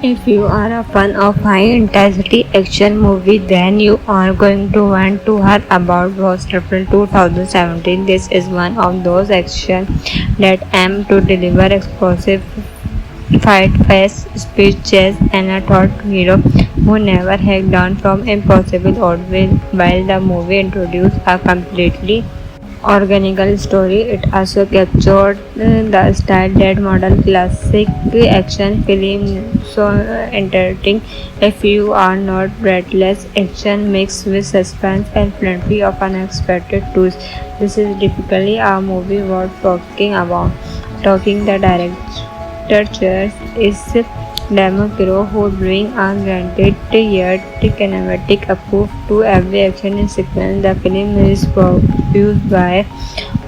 If you are a fan of high intensity action movie, then you are going to want to hear about Ghost April 2017. This is one of those action that aim to deliver explosive fight, fast speeches, and a thought hero who never hacked down from impossible odds. While the movie introduced a completely organical story, it also captured the style that modern classic action film so entertaining. If you are not breathless action mixed with suspense and plenty of unexpected twists, this is typically a movie worth talking about. Talking the director choice is Democro, who bring a granted yet kinematic approach to every action sequence. The film is produced by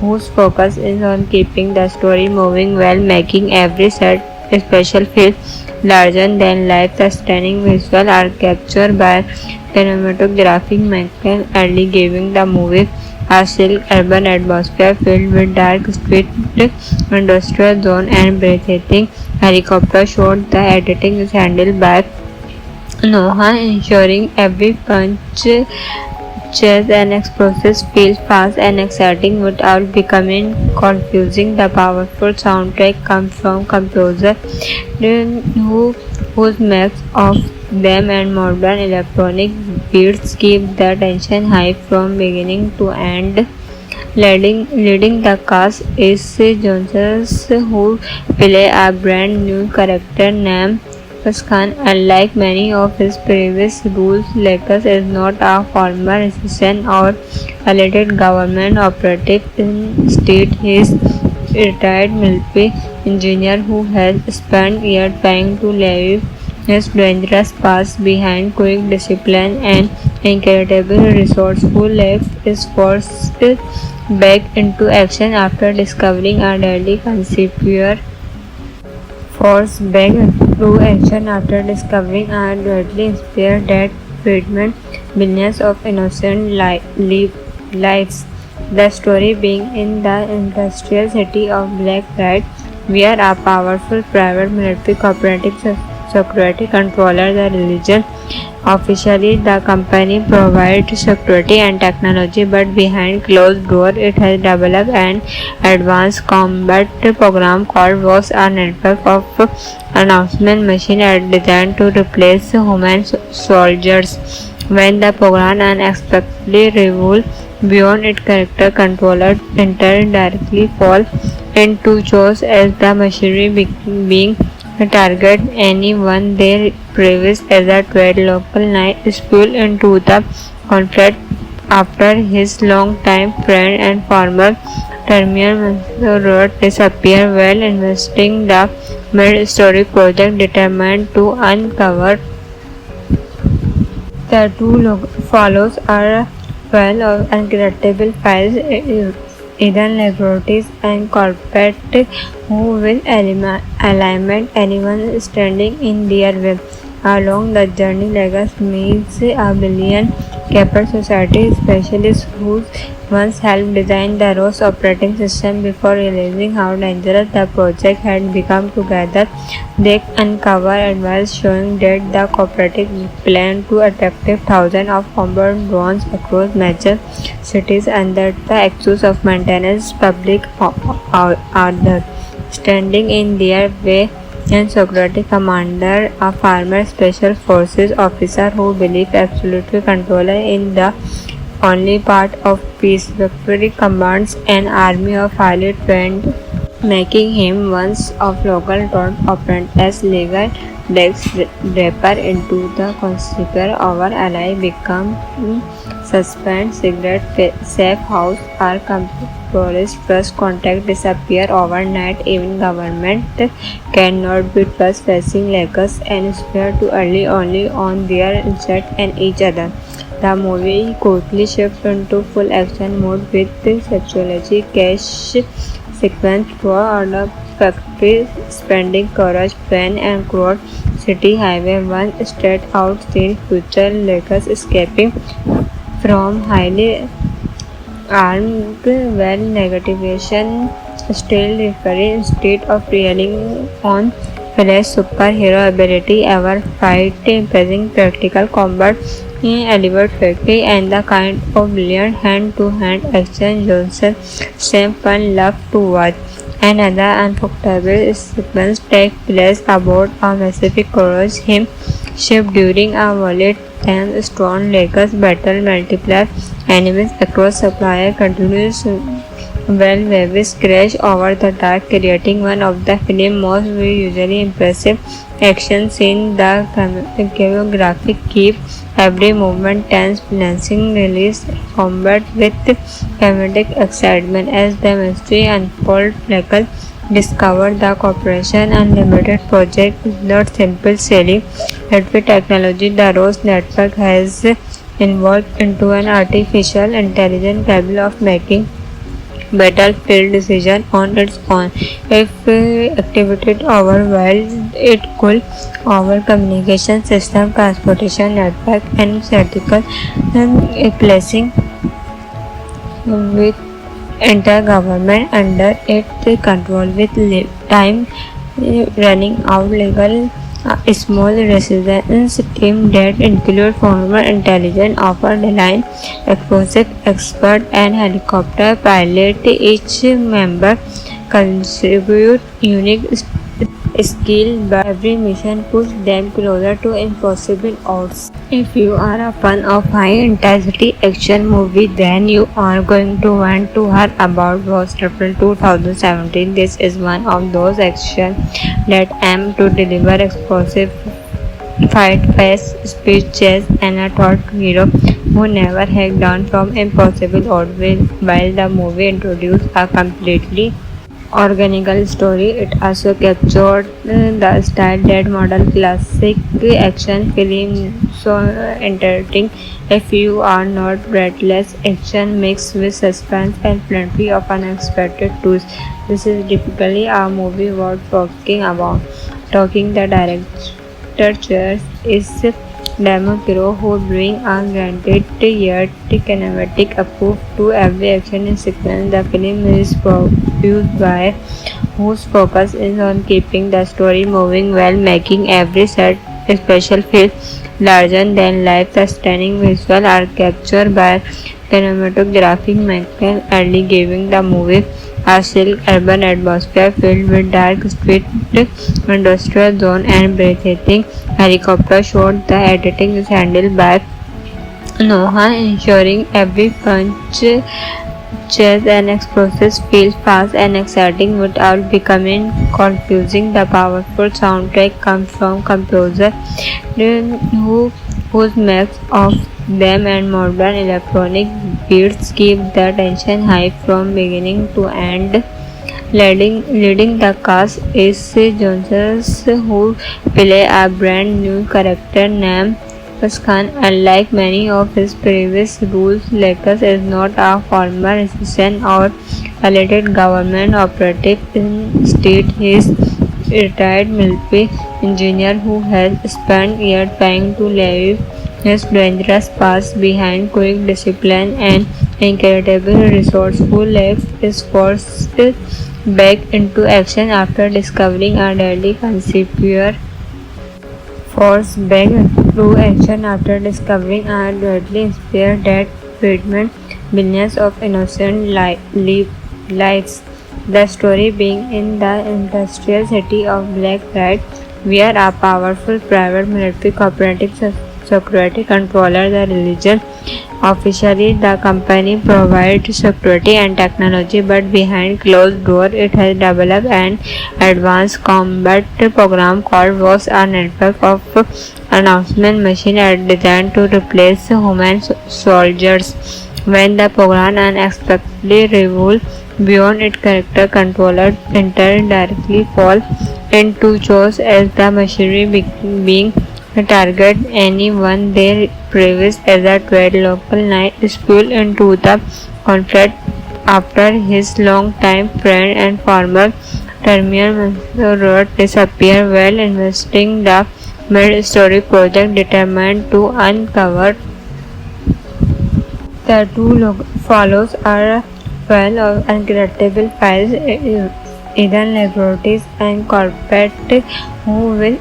whose focus is on keeping the story moving while making every set special feel larger than life. The stunning visuals are captured by cinematographic Michael early giving the movie a still urban atmosphere filled with dark street, industrial zone and breathtaking helicopter shots. The editing is handled by Noah, ensuring every punch, chase, and explosives feel fast and exciting without becoming confusing. The powerful soundtrack comes from composer who, whose mix of them and modern electronic beats keep the tension high from beginning to end. Leading the cast is Johnson, who play a brand new character named Khan. Unlike many of his previous roles, Lakers is not a former assistant or elected government operative. Instead, he is a retired military engineer who has spent years trying to leave his dangerous past behind. Quick discipline and incredible resourceful left is forced back into action after discovering a deadly conspiracy. Forced back into action after discovering a deadly spear that threatened millions of innocent lives. The story being in the industrial city of Black Rat, where a powerful private military cooperative security controller the religion. Officially, the company provides security and technology, but behind closed doors, it has developed an advanced combat program called WAS, a network of announcement machines designed to replace human soldiers. When the program unexpectedly revolves beyond its character, controller enter directly fall into chaos as the machinery being target anyone they previous as a trade. Local night spill into the conflict after his long-time friend and former Terminal Road disappear while investing the mid-story project determined to uncover the two follows are well of incredible files, hidden laboratories, and corporate who will eliminate anyone standing in their way. Along the journey, Lagos meets a billion capital society specialists who once helped design the ROS operating system before realizing how dangerous the project had become. Together, they uncover advice showing that the cooperative planned to attract thousands of combat drones across major cities under the excuse of maintenance public order. Standing in their way and security commander, a former special forces officer who believes absolute control in the only part of peace. Victory commands an army of highly trained, making him one of local town apprentice legal Dex Draper into the conspiracy. Our ally become suspend cigarette safe house are tourist first contact disappear overnight. Even government cannot be trust facing Lagos and spare too early only on their insect and each other. The movie quickly shifts into full action mode with sexuality cash sequence throughout the factory spending courage, pain and crowd city highway one straight out scene future Lagos escaping from highly armed well negation still referring instead of relying on flash superhero ability ever fight, impressing practical combat, elaborate factory, and the kind of brilliant hand-to-hand action Johnson Sam fun love to watch. Another unforgettable sequence takes place aboard a Pacific Courage him ship during a volley and Stone Lakers battle multiplier enemies across supplier continues well waves crash over the dark creating one of the film's most visually impressive action scenes. The choreography keep every movement tense, balancing release combat with comedic excitement as the mystery unfolds. Michael discovered the Corporation Unlimited project is not simple sailing but with technology. The Rose network has evolved into an artificial intelligence capable of making battlefield decision on its own. If activated overwhelmed, it could over communication system, transportation network, and critical placing with entire government under its control with time running out. Legal a small resistance team that include former intelligence officer, line explosive expert, and helicopter pilot. Each member contribute unique skill, but every mission pushes them closer to impossible odds. If you are a fan of high-intensity action movie, then you are going to want to hear about Ghost April 2017. This is one of those action that aim to deliver explosive fight, fast speeches, and a thought hero who never hacked down from impossible odds. While the movie introduced a completely organical story, it also captured the style that modern classic action film so entertaining. If you are not breathless action mixed with suspense and plenty of unexpected twists, this is typically a movie worth talking about. Talking the director choice is Damon Kiro, who bring a grounded yet kinematic approach to every action sequence. The film is produced by whose focus is on keeping the story moving while making every set special feel larger than life. The stunning visuals are captured by cinematographic Michael Early, giving the movie a silk urban atmosphere filled with dark street, industrial zone, and breathtaking helicopter shot. The editing is handled by Noah, ensuring every punch, chase, and explosives feel fast and exciting without becoming confusing. The powerful soundtrack comes from composer whose mix of them and modern electronic beats keep the tension high from beginning to end. Leading the cast is Johnson, who play a brand new character named Khan. Unlike many of his previous roles, Lakers is not a former citizen or elected government operative. Instead, he is a retired military engineer who has spent years trying to leave his dangerous past behind. Quick discipline and incredible resourceful, Lex is forced back into action after discovering a deadly conspiracy. Forced back into action after discovering a deadly spear that threatened millions of innocent lives. The story being in the industrial city of Black Rat, where a powerful private military cooperative security controller the religion. Officially, the company provides security and technology, but behind closed doors, it has developed an advanced combat program called WAS, a network of announcement machines designed to replace human soldiers. When the program unexpectedly revolves beyond its character, controller enter directly fall into chaos as the machinery being target anyone they previous as a trade. Local knight is pulled into the conflict after his long-time friend and former Terminal Road disappear while investing the mid-story project determined to uncover the two follows are well of incredible files Eden laboratories and corporate who will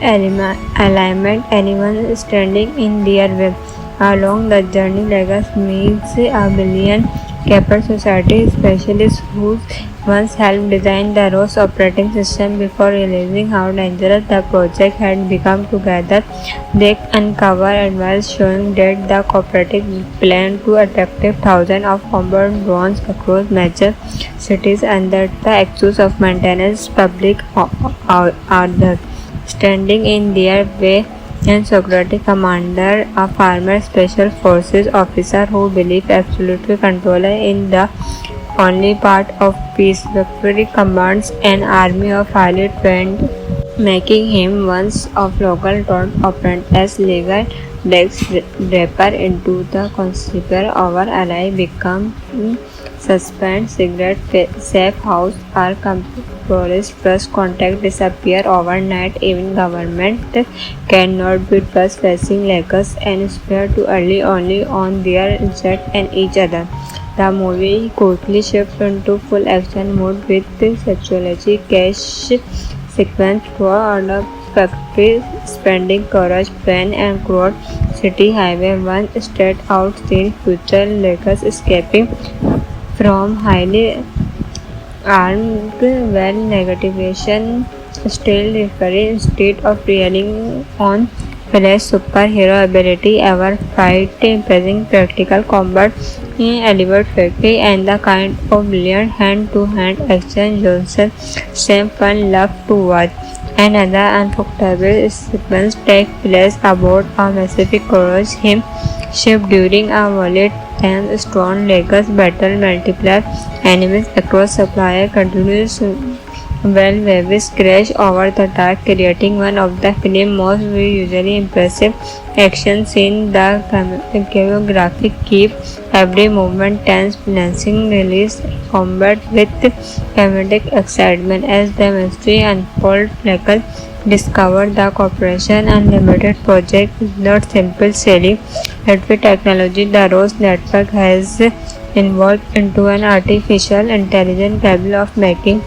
alignment anyone standing in their way. Along the journey, Lagos meets a billion Keppel Society specialists who once helped design the ROS operating system before realizing how dangerous the project had become. Together, they uncover advice showing that the cooperative plan to attract thousands of combat drones across major cities under the excuse of maintenance public order. Standing in their way and security commander, a former special forces officer who believed absolute control in the only part of peace. Victory commands an army of highly trained, making him one of local drone operant as legal Dex Draper into the conspiracy. Our ally become suspend cigarette safe house are police trust contact disappear overnight. Even government cannot be trust facing Lakers and spare too early only on their insect and each other. The movie quickly shifts into full action mode with sexuality cash sequence throughout the factory spending courage, pain and crowd city highway one straight out scene future Lakers escaping from highly armed well negation still referring instead of relying on flash superhero ability ever fight impressing practical combat in Elliot Factory and the kind of brilliant hand-to-hand action Johnson same fun love to watch. Another unforgettable sequence takes place aboard a massive cruise ship during a violent and strong Lakers battle multiplier enemies across supplier continues well waves crash over the dark creating one of the film's most visually impressive action scenes. The choreography keeps every movement tense, balancing release combat with comedic excitement as the mystery unfolds. Lakers discovered the Corporation Unlimited project is not simple sailing. With technology, the ROS network has evolved into an artificial intelligence capable of making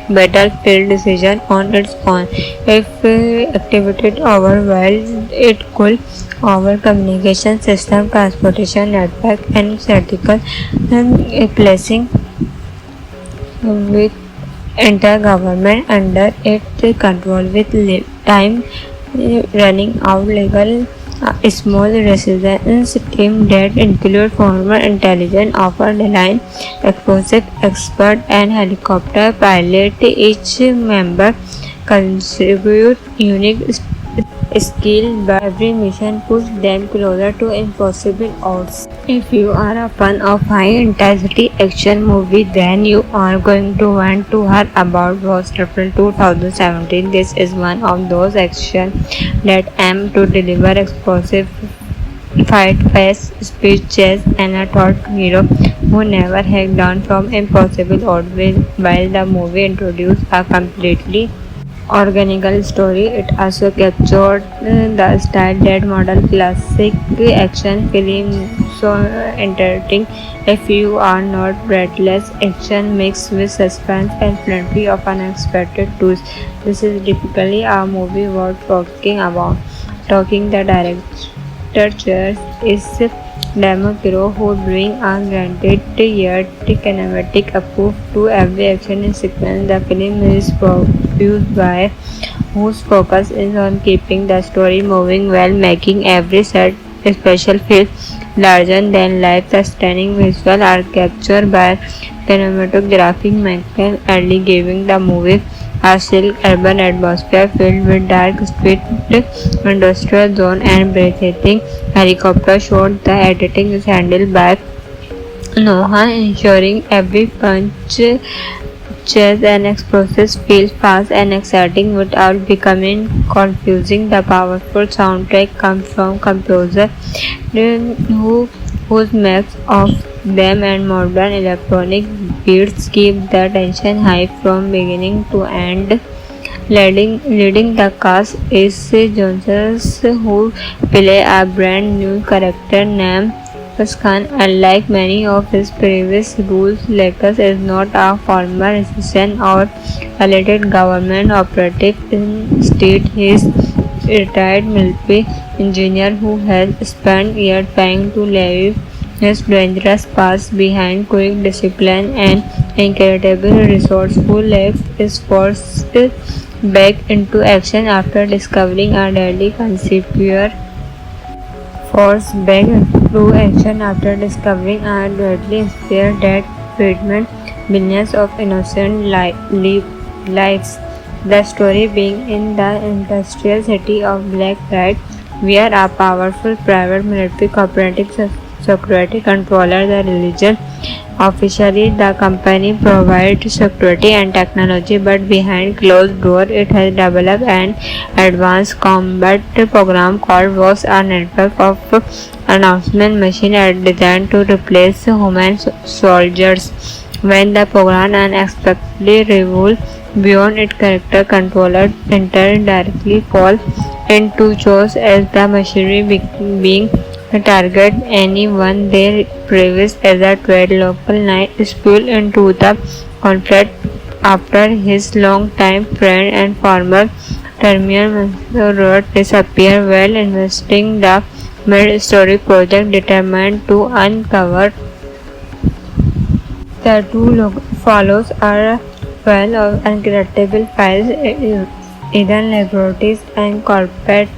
battlefield decision on its own. If activated overwhelmed, it could over communication system, transportation network, and critical placing with intergovernment under its control with time running out. Legal small resistance team that include former intelligence officer, line explosive expert, and helicopter pilot. Each member contribute unique skill, but every mission puts them closer to impossible odds. If you are a fan of high-intensity action movie, then you are going to want to hear about Ghost April 2017. This is one of those action that aim to deliver explosive fight, fast speed, chase, and a thought hero who never hacked down from impossible odds. While the movie introduced a completely organical story, it also captured the style that modern classic action film so entertaining. If you are not breathless action mixed with suspense and plenty of unexpected twists, this is typically a movie worth talking about. Talking the director chair is Demo Kiro, who bring a granted yet kinematic approach to every action sequence. The film is produced by whose focus is on keeping the story moving while making every set special feel larger than life. The stunning visuals are captured by cinematographic Michael Early, giving the movie a silk urban atmosphere filled with dark street, industrial zone, and breathtaking helicopter shots. The editing is handled by Noah, ensuring every punch, chase, and explosives feel fast and exciting without becoming confusing. The powerful soundtrack comes from composer whose mix of them and modern electronic beats keep the tension high from beginning to end. Leading the cast is Jones, who play a brand new character named Lakers Khan. Unlike many of his previous roles, Lakers is not a former assistant or elected government operative. Instead, he is a retired military engineer who has spent years trying to leave his dangerous past behind. Quick discipline and incredible resourceful, left is forced back into action after discovering a deadly conspiracy. Forced back into action after discovering a deadly spear that threatened millions of innocent lives. The story being in the industrial city of Black Rat, where a powerful private military cooperative security controller the religion. Officially, the company provides security and technology, but behind closed doors, it has developed an advanced combat program called WAS, a network of announcement machines designed to replace human soldiers. When the program unexpectedly revolves beyond its character, controllers directly fall into chaos as the machinery being target anyone they previous as a threat. Local knight spilled into the conflict after his long-time friend and former Terminal Road disappeared while investigating the mid-story project determined to uncover the two follows are well of incredible files, hidden laboratories and corporate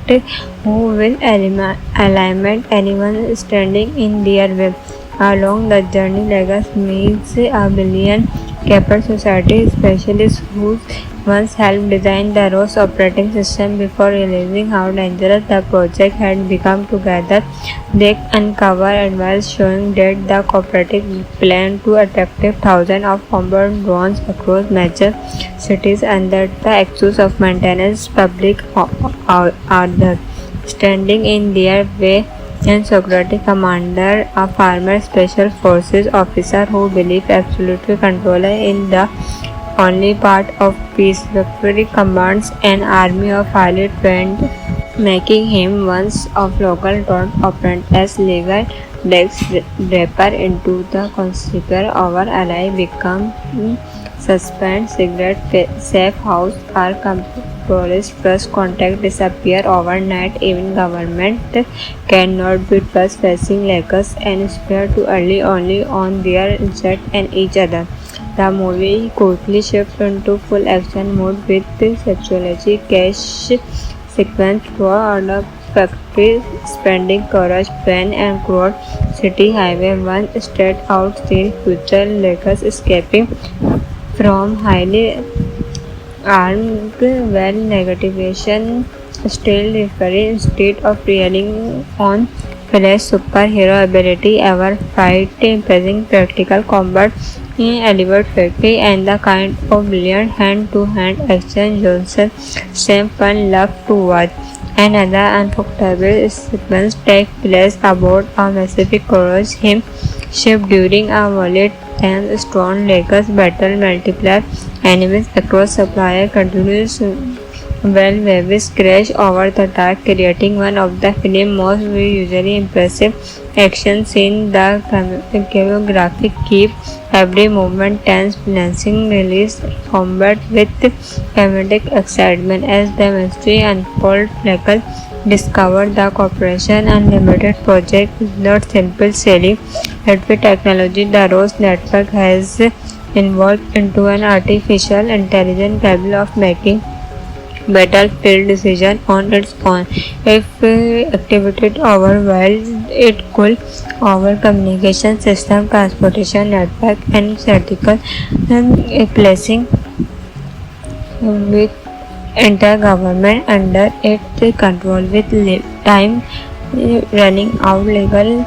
who will eliminate anyone standing in their way. Along the journey, Lagos meets a billion capital society specialists who once helped design the ROS operating system before realizing how dangerous the project had become. Together, they uncover advice showing that the cooperative planned to attack thousands of combat drones across major cities under the excuse of maintenance public order. Standing in their way and security commander, a former special forces officer who believes absolutely control in the only part of peace. Victory commands an army of highly trained, making him one of local top operant as legal Dex Draper into the conspiracy. Our ally become suspend cigarette safe house are police trust contact disappear overnight. Even government cannot be trust facing Lakers and spare too early only on their inside and each other. The movie quickly shifts into full action mode with sexuality cash sequence throughout the factory spending courage, pen and crowd city highway one straight out scene future Lakers escaping from highly armed well negativation still referring instead of relying on flash superhero ability ever fight impressing practical combat in Elliot Factory and the kind of brilliant hand-to-hand action Johnson Stephen loved to watch. Another unforgettable sequence takes place aboard a massive cruise ship during a violent and strong Lakers battle. Multiple enemies across supply continues well waves crash over the dark, creating one of the film's most visually impressive action scenes. The choreography keeps every movement tense, balancing release combat with comedic excitement as the mystery unfolds. Lakers discovered the Corporation Unlimited project is not simple sailing with technology. The ROS network has evolved into an artificial intelligence capable of making battlefield decision on its own. If activated overwhelmed, it could over communication system, transportation network, and critical placing with intergovernment under its control. With time running out, legal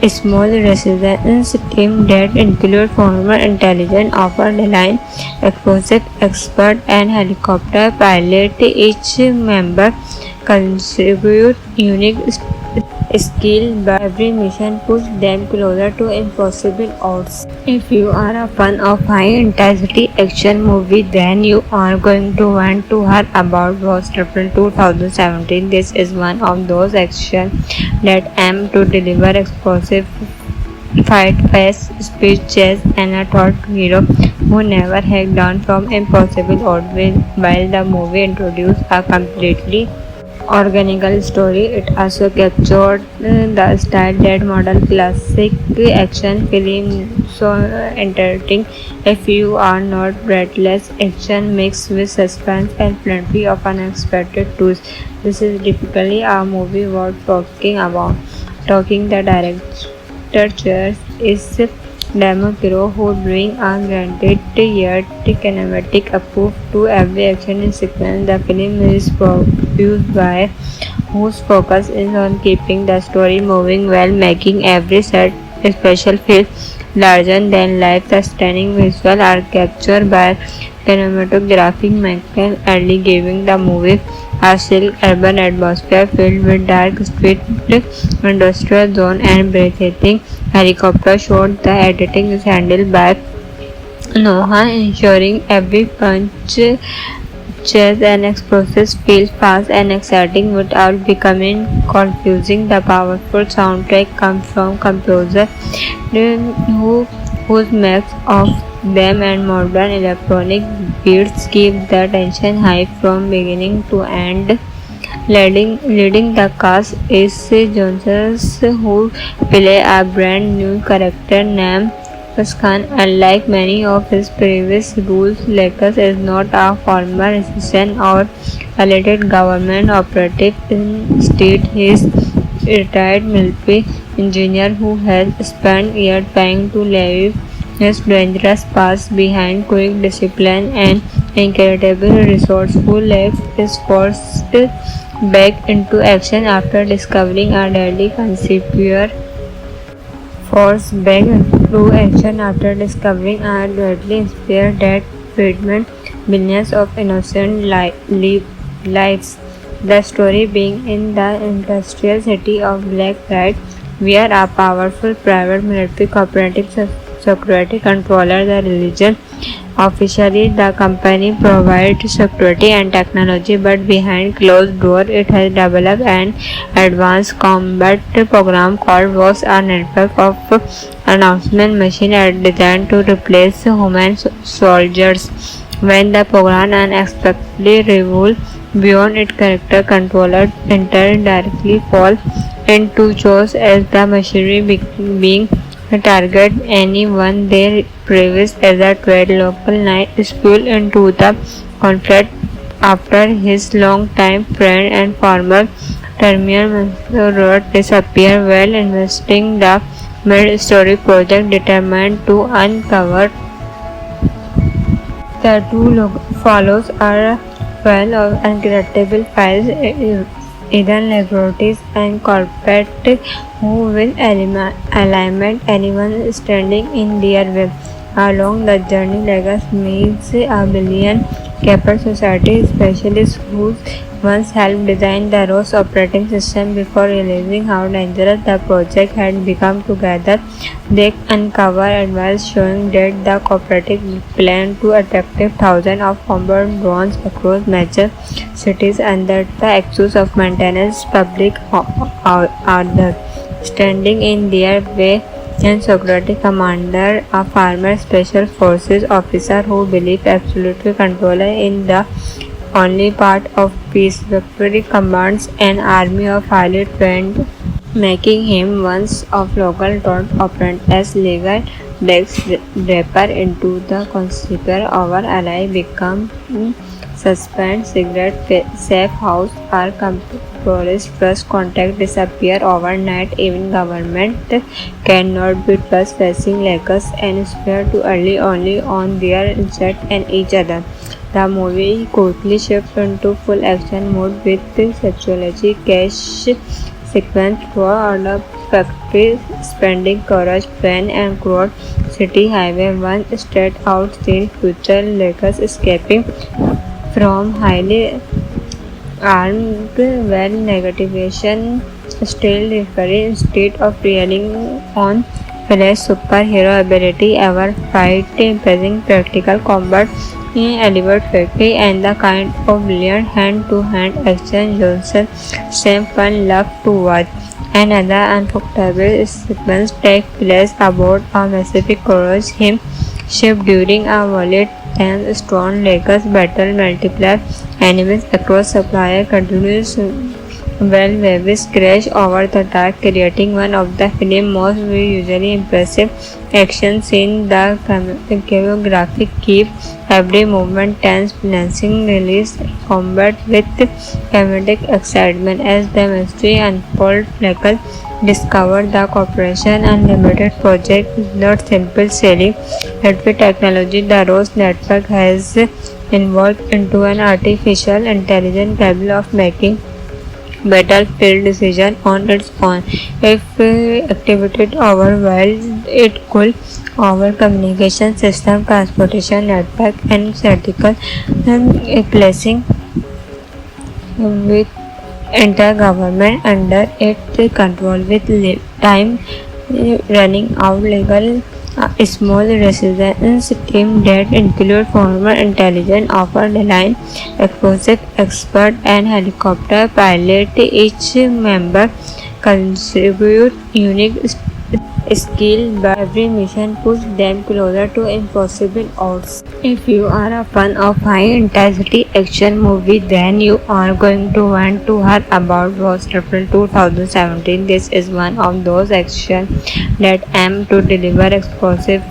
a small resistance team that include former intelligence officer, line explosive expert, and helicopter pilot. Each member contribute unique skill, but every mission pushes them closer to impossible odds. If you are a fan of high-intensity action movie, then you are going to want to hear about Ghost Triple 2017. This is one of those action that aim to deliver explosive fight, fast speed, chase, and a thought hero who never hacked down from impossible odds. While the movie introduced a completely organical story, it also captured the style that modern classic action film so entertaining. If you are not breathless action mixed with suspense and plenty of unexpected twists, this is typically a movie worth talking about. Talking the director choice is Demo Kiro, who brings a grounded yet kinematic approach to every action in sequence. The film is produced by whose focus is on keeping the story moving while making every set special feel larger than life. The stunning visuals are captured by cinematographic Michael Early, giving the movie a chill urban atmosphere filled with dark street, industrial zone, and breathtaking helicopter shots. The editing is handled by Noah, ensuring every punch, chase, and explosives feel fast and exciting without becoming confusing. The powerful soundtrack comes from composer whose mix of them and modern electronic beats keep the tension high from beginning to end. Leading the cast is Johnson, who play a brand new character named Khan. Unlike many of his previous roles, Lakers is not a former assistant or elected government operative. Instead, he is a retired military engineer who has spent years trying to leave his dangerous past behind. Quick discipline and incredible resourceful, is forced back into action after discovering a deadly conspiracy. Forced back into action after discovering a deadly spear that threatened millions of innocent lives. The story being in the industrial city of Black Pride, where a powerful private military cooperative security controller the religion. Officially, the company provides security and technology, but behind closed doors, it has developed an advanced combat program called WAS, a network of announcement machines designed to replace human soldiers. When the program unexpectedly revolves beyond its character, controller enter directly fall into chaos as the machinery being target anyone they previous as a trade. Local knight is pulled into the conflict after his long-time friend and former Terminal Road disappear while investing the mid-story project determined to uncover the two follows are well of incredible files, hidden laboratories, and corporate who will eliminate anyone standing in their way. Along the journey, Lagos meets a billion capital society specialists who once helped design the ROS operating system before realizing how dangerous the project had become. Together, they uncover advice showing that the cooperative planned to attract thousands of combat drones across major cities under the excuse of maintenance public order. Standing in their way and security commander, a former special forces officer who believes absolute control in the only part of peace. Victory commands an army of highly trained, making him one of local top apprentice legal Dex Draper into the conspiracy. Our ally become suspend cigarette safe house are tourist first contact disappear overnight. Even government cannot be trust facing Lakers and spare too early only on their jet and each other. The movie quickly shifts into full action mode with sexuality cash sequence throughout the factory spending courage train and crowd city highway one straight out scene future Lakers escaping from highly armed well negotiation still recovery instead of relying on flash superhero ability ever fight impressing practical combat in Elliot Factory and the kind of brilliant hand-to-hand action Johnson Sam fun loved to watch. Another unforgettable sequence takes place aboard a Pacific Courage him ship during a violent and strong Lakers battle multiplier enemies across supplier continues well waves crash over the track creating one of the film's most visually impressive action scenes. The choreography keeps every movement tense, balancing release combat with comedic excitement as the mystery unfolds. Fleckle discovered the Corporation Unlimited project is not simple sailing, but with technology the Rose network has evolved into an artificial intelligence capable of making battlefield decision on its own. If activated overwhelmed, it could over communication system, transportation network, and critical placing with entire government under its control with time running out. Legal a small resistance team that include former intelligence officer, line explosive expert, and helicopter pilot. Each member contribute unique skill, but every mission pushes them closer to impossible odds. If you are a fan of high-intensity action movie, then you are going to want to hear about Ghost April 2017. This is one of those action that aim to deliver explosive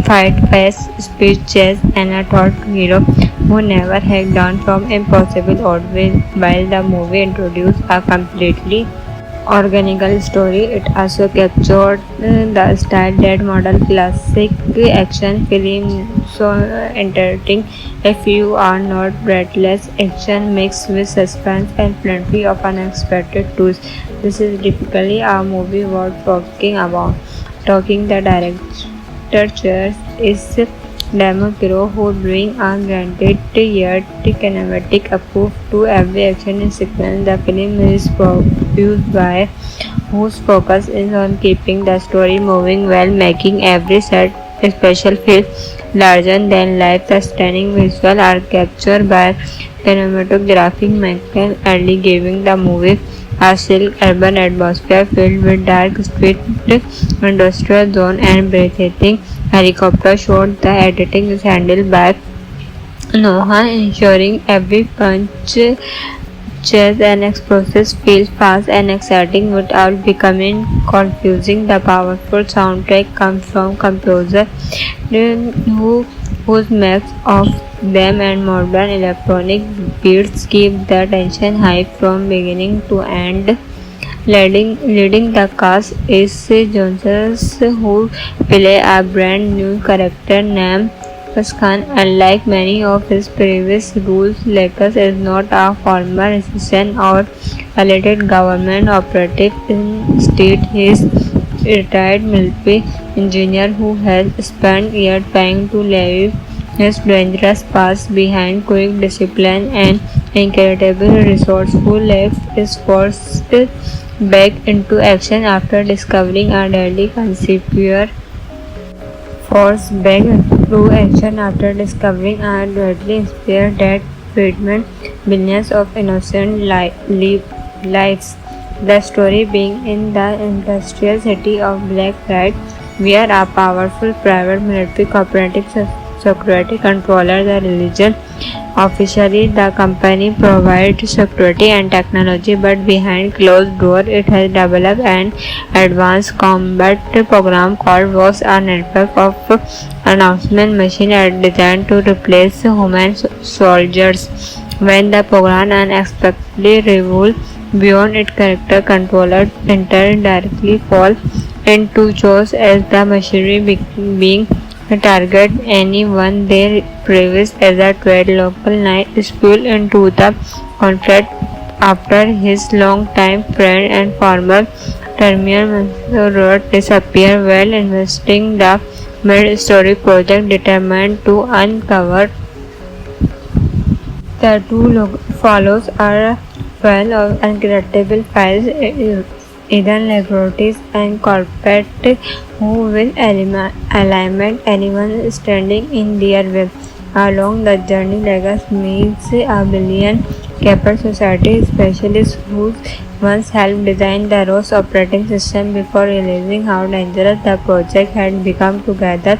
fight, fast speeches, and a thought hero who never hacked down from impossible odds. While the movie introduced a completely organical story, it also captured the style that model classic action film so entertaining. If you are not breathless action mixed with suspense and plenty of unexpected twists, this is typically a movie worth talking about. Talking the director choice is Damon Kiro, who brings a grounded yet kinematic approach to every action sequence. The film is produced by whose focus is on keeping the story moving while making every set special feel larger than life. The stunning visuals are captured by cinematographic Michael Early, giving the movie a silk urban atmosphere filled with dark street, industrial zone, and breathtaking helicopter shot. The editing is handled by Noah, ensuring every punch, chase, and explosives feel fast and exciting without becoming confusing. The powerful soundtrack comes from composer whose mix of them and modern electronic beats keep the tension high from beginning to end. Leading the cast is Johnson, who play a brand new character named Khan. Unlike many of his previous roles, Lakers is not a former assistant or elected government operative. Instead, he is a retired military engineer who has spent years trying to leave his dangerous past behind. Quick discipline and incredible resourceful, Lex is forced back into action after discovering a deadly conspiracy. Forced back into action after discovering a deadly spear that threatened billions of innocent lives. The story being in the industrial city of Black Friday, where a powerful private military cooperative security controller the religion. Officially, the company provides security and technology, but behind closed doors, it has developed an advanced combat program called WAS, a network of announcement machines designed to replace human soldiers. When the program unexpectedly revolves beyond its character, controller enter directly fall into chaos as the machinery being target anyone they previous as a trade. Local Knight is pulled into the conflict after his long-time friend and former Terminal Road disappear while investing the mid-story project determined to uncover the two follows are full of incredible files, hidden laboratories, and corporate who will alignment anyone standing in their way. Along the journey, Legas meets a billion Keppel Society specialists who once helped design the ROS operating system before realizing how dangerous the project had become. Together,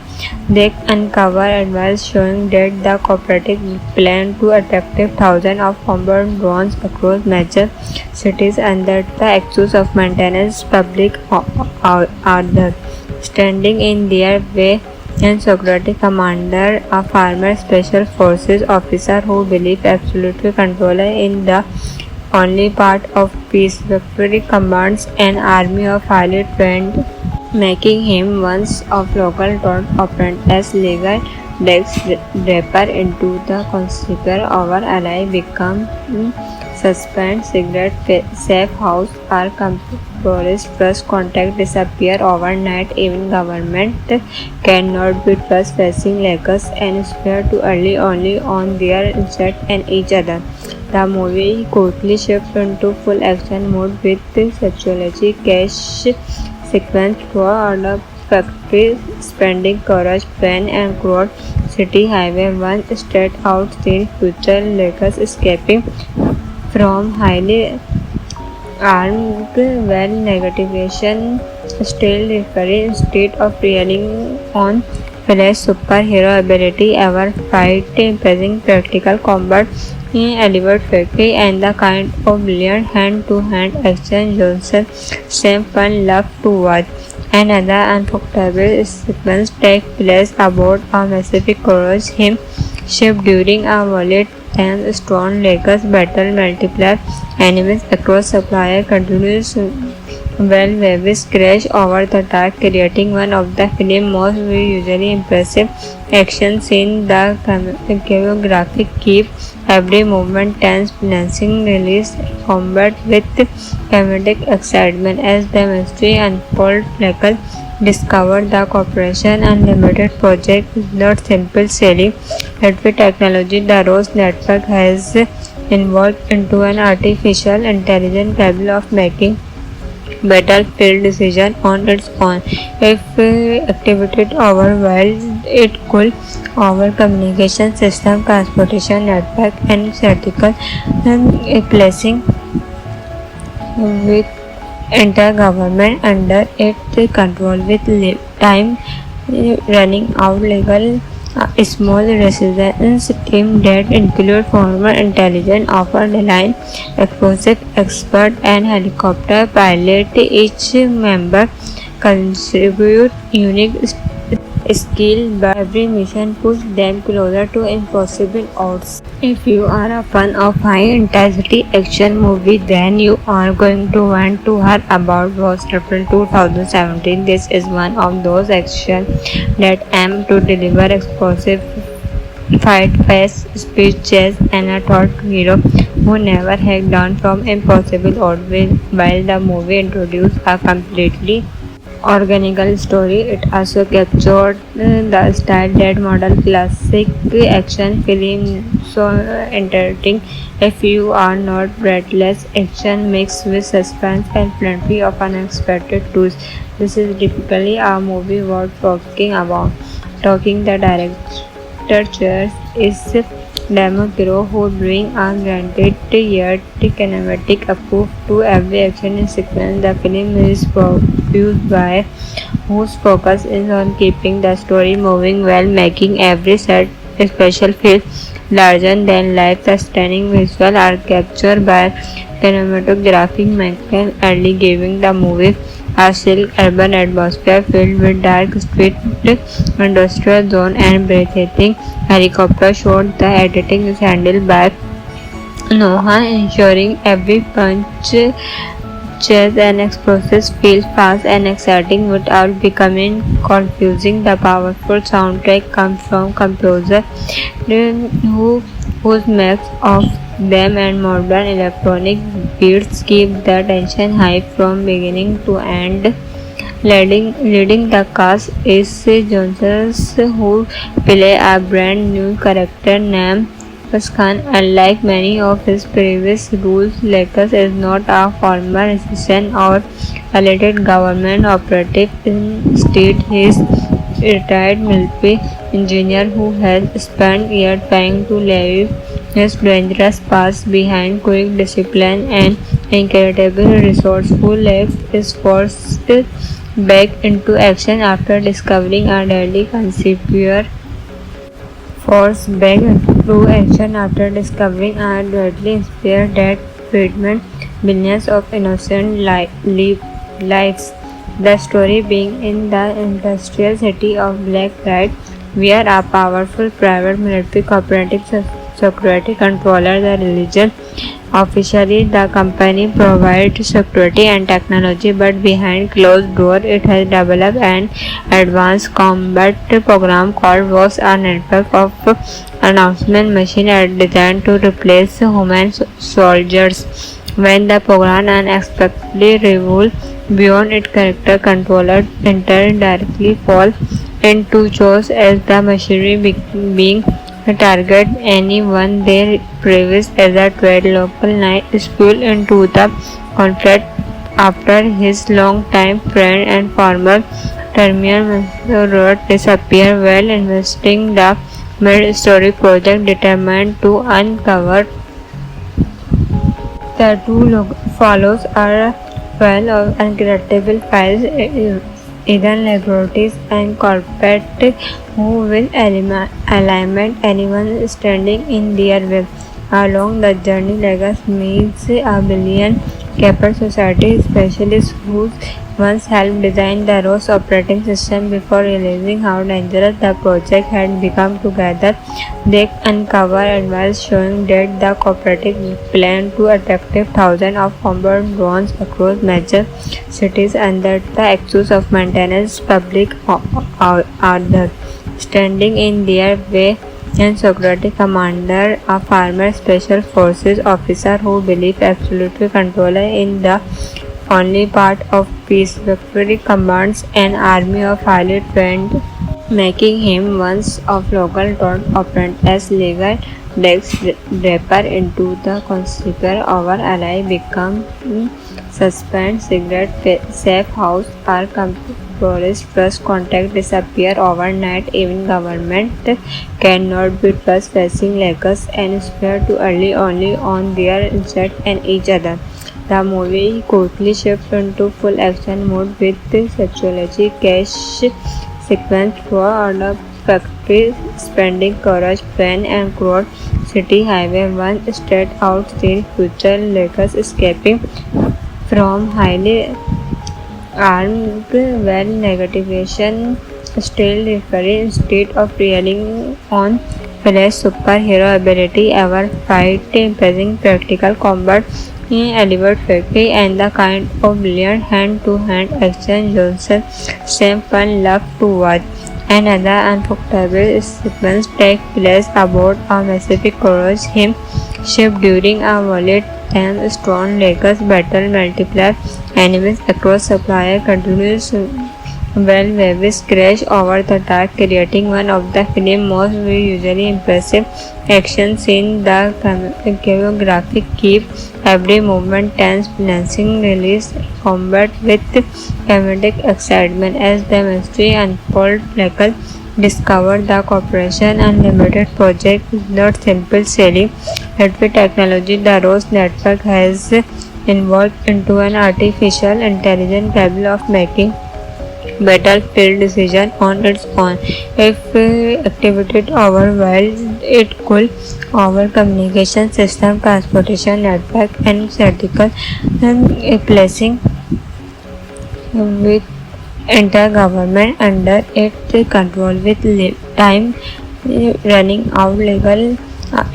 they uncover advice showing that the cooperative plan to attract thousands of combat drones across major cities under the excuse of maintenance public order. Standing in their way and security commander, a former special forces officer who believes absolute control in the only part of peace. Victory commands an army of highly trained, making him one of local drone operators. Legal Dex Draper into the conspirator. Our ally become suspend secret safe house are compromised. Trust contact disappear overnight. Even government cannot be trust facing Lakers and spare too early only on their insect and each other. The movie quickly shifts into full action mode with sexuality cash sequence throughout the factory spending courage, pain and crowd city highway one straight out scene future Lakers escaping from highly armed well negation still referring instead of relying on flash superhero ability ever fight impressing practical combat in Elliot Factory and the kind of brilliant hand-to-hand action Johnson same fun love to watch. Another unforgettable sequence takes place aboard a massive cruise ship during a violent and Stone Lakers battle multiplier enemies across supplier continues well waves crash over the dark creating one of the film's most visually impressive action scenes. The choreography keep every movement tense, balancing release combat with comedic excitement as the mystery unfolds. Michael discovered the Corporation Unlimited project is not simple sailing, but with technology the ROS network has involved into an artificial intelligence capable of making battlefield decision on its own. If activated overwhelmed, it could over communication system, transportation network, and statistical placing with intergovernment under its control with time running out. Legal small resistance team that include former intelligence line explosive expert and helicopter pilot. Each member contribute unique skill, but every mission pushes them closer to impossible odds. If you are a fan of high-intensity action movie, then you are going to want to hear about Ghost April 2017. This is one of those action that aim to deliver explosive fight, fast speeches, and a thought hero who never hacked down from impossible odds. While the movie introduced a completely organical story, it also captured the style that model classic action film so entertaining. If you are not breathless action mixed with suspense and plenty of unexpected twists, this is typically a movie worth talking about. Talking the director choice is Demogorgon, who brings a granted yet kinematic approach to every action sequence. The film is produced by whose focus is on keeping the story moving while making every set special feel larger than life. The stunning visuals are captured by cinematographic Michael Early, giving the movie a chill urban atmosphere filled with dark street, industrial zone, and breathtaking helicopter shots. The editing is handled by Noah, ensuring every punch, chase, and explosives feel fast and exciting without becoming confusing. The powerful soundtrack comes from composer whose mix of them and modern electronic beats keep the tension high from beginning to end. Leading the cast is Johnson, who play a brand new character named Lakers Khan. Unlike many of his previous roles, Lakers is not a former assistant or elected government operative. Instead, he is a retired military engineer who has spent years trying to leave his dangerous past behind. Quick discipline and incredible resourceful, left is forced back into action after discovering a deadly conspiracy. Forced back into action after discovering a deadly spear that threatened millions of innocent lives. The story being in the industrial city of Black Rat, where a powerful private military cooperative security controller the religion. Officially, the company provides security and technology, but behind closed doors, it has developed an advanced combat program called WAS, a network of announcement machines designed to replace human soldiers. When the program unexpectedly revolves beyond its character, controllers directly fall into chaos as the machinery being target anyone they previous as a threat. Local knight spilled into the conflict after his long-time friend and former Terminal Road disappeared while investigating the mid-story project determined to uncover the two follows are well of incredible files, hidden laboratories and corporate who will eliminate anyone standing in their way. Along the journey, Lagos meets a billion capital society specialists who once helped design the ROS operating system before realizing how dangerous the project had become. Together, they uncover advice showing that the cooperative planned to attract thousands of combat drones across major cities under the excuse of maintenance public order. Standing in their way and security commander, a former special forces officer who believed absolute control in the only part of peace. Victory commands an army of highly trained, making him one of local town operant as legal Dex Draper into the conspiracy our ally become suspend cigarette safe house are tourist first contact disappear overnight. Even government cannot be trust facing Lakers and spare too early only on their insect and each other. The movie quickly shifts into full action mode with sexuality cash sequence throughout the factory spending courage, pain and crowd city highway one straight out scene future Lakers escaping from highly armed well negation still referring instead of relying on flash superhero ability ever fight impressing practical combat in Elliot Factory and the kind of brilliant hand-to-hand action Johnson Stephen loved to watch. Another unforgettable sequence takes place aboard a massive cruise ship during a violent and strong Lakers battle. Multiple enemies across supply continues well waves crash over the dark, creating one of the film's most visually impressive action scenes. The choreography keeps every movement tense, balancing release combat with comedic excitement as the mystery unfolds. Lakers discover the Corporation Unlimited project is not simple sailing, but with technology the ROS network has evolved into an artificial intelligence capable of making battlefield decision on its own. If activated overwhelmed, it could over communication system, transportation network, and critical placing with intergovernment under its control. With time running out, legal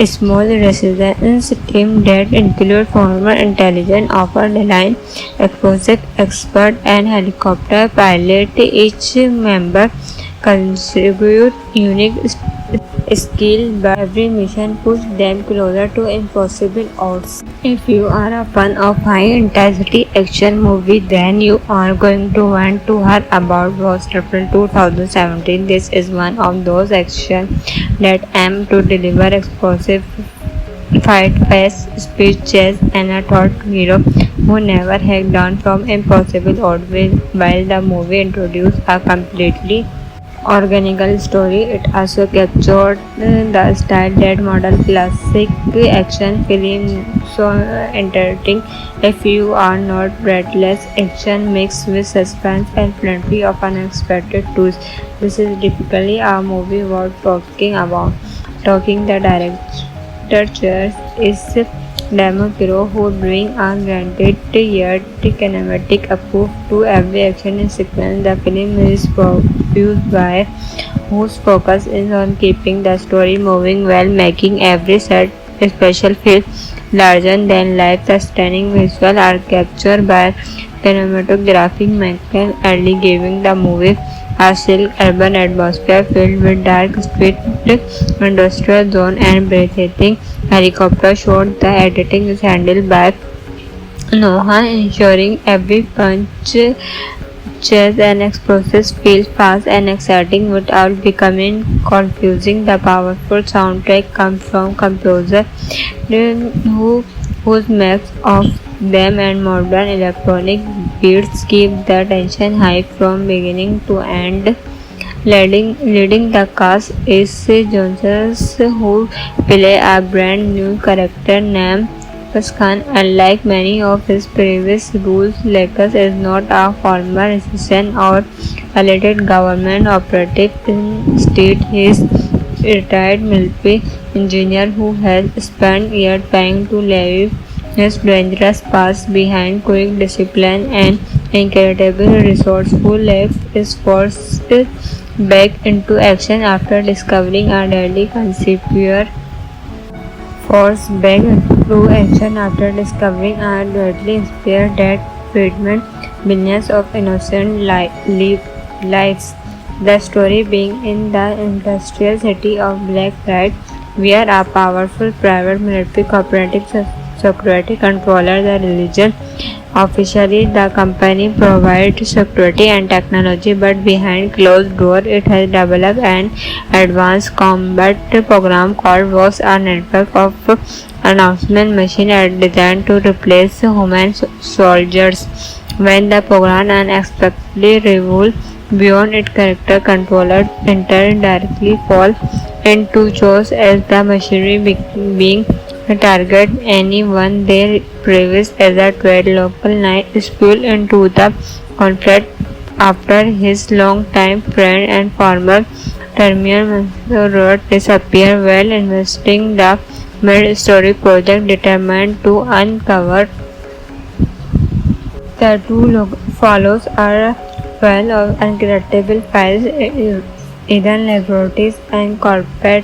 small resistance team that include former intelligence officer, line explosive expert, and helicopter pilot. Each member contribute unique skill, but every mission pushed them closer to impossible odds. If you are a fan of high-intensity action movie, then you are going to want to hear about Ghost April 2017. This is one of those action that aim to deliver explosive fight fast speed chase and a thought hero who never hacked down from impossible odds. While the movie introduced a completely organical story, it also captured the style that model classic action film so entertaining. If you are not breathless action mixed with suspense and plenty of unexpected twists, this is typically a movie worth talking about. Talking the director is Demokiro, who bring a granted yet kinematic approach to every action sequence. The film is produced by whose focus is on keeping the story moving while making every set special feel larger than life. The stunning visuals are captured by cinematographic Michael Early, giving the movie a chill urban atmosphere filled with dark street, industrial zone, and breathtaking helicopter shots. The editing is handled by Noah, ensuring every punch, chase, and explosives feel fast and exciting without becoming confusing. The powerful soundtrack comes from composer whose mix of them and modern electronic beats keep the tension high from beginning to end. Leading the cast is Johnson, who play a brand new character named Khan. Unlike many of his previous roles, Lakers is not a former assistant or elected government operative. Instead, he is a retired military engineer who has spent years trying to leave his dangerous past behind. Quick discipline and incredible resourceful left is forced back into action after discovering a deadly conspiracy. Forced back into action after discovering a deadly spear that threatened millions of innocent lives. The story being in the industrial city of Black Rat, where a powerful private military cooperative security controller the religion. Officially, the company provides security and technology, but behind closed doors, it has developed an advanced combat program called WAS, a network of announcement machines designed to replace human soldiers. When the program unexpectedly revolves beyond its character, controllers directly fall into chaos as the machinery being target anyone they previous as a trade. Local knight is pulled into the conflict after his long-time friend and former Terminal Road disappear while investigating the mid-story project determined to uncover the two follows are well of incredible files, hidden laboratories, and corporate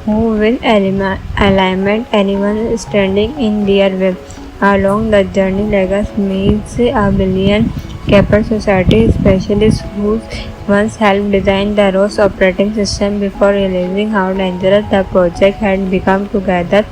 who will eliminate anyone standing in their way. Along the journey, Lagos meets a billion capital society specialists who once helped design the ROS operating system. Before realizing how dangerous the project had become together,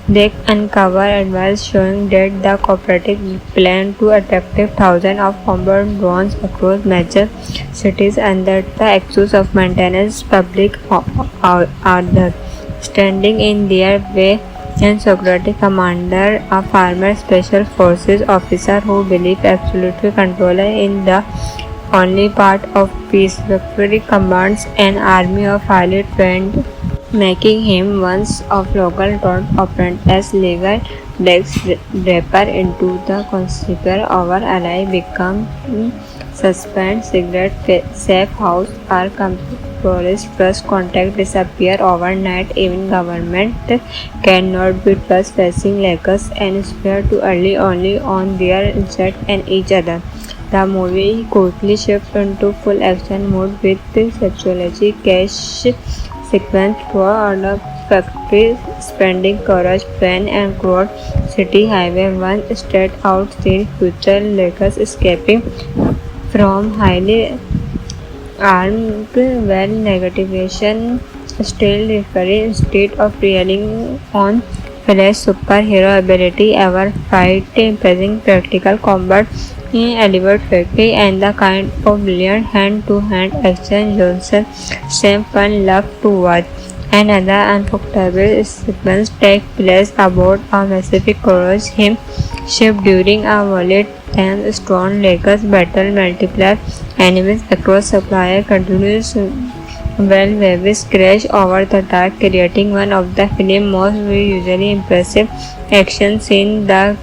they uncover advice showing that the cooperative planned to attack thousands of combat drones across major cities under the excuse of maintenance public order. Standing in their way and security commander, a former special forces officer who believes absolute control in the only part of peace. Victory commands an army of highly trained, making him one of local top apprentice legal Dex Draper into the conspiracy. Our ally become suspend secret safe house are tourist trust contact disappear overnight. Even government cannot be trust facing Lakers and spare too early only on their insect and each other. The movie quickly shifts into full action mode with sexuality cash sequence throughout the factory, spending courage, train and crowd city highway, one straight out scene future Lakers escaping from highly armed well negation still recovery instead of relying on flash superhero ability ever fight impressing practical combat elaborate factory and the kind of brilliant hand-to-hand action Johnson Sam fun loved to watch. Another unforgettable sequence takes place aboard a Pacific Courage him ship during a violent and strong Lakers battle multiplier enemies across supplier continues well waves crash over the track creating one of the film's most visually impressive action scenes. The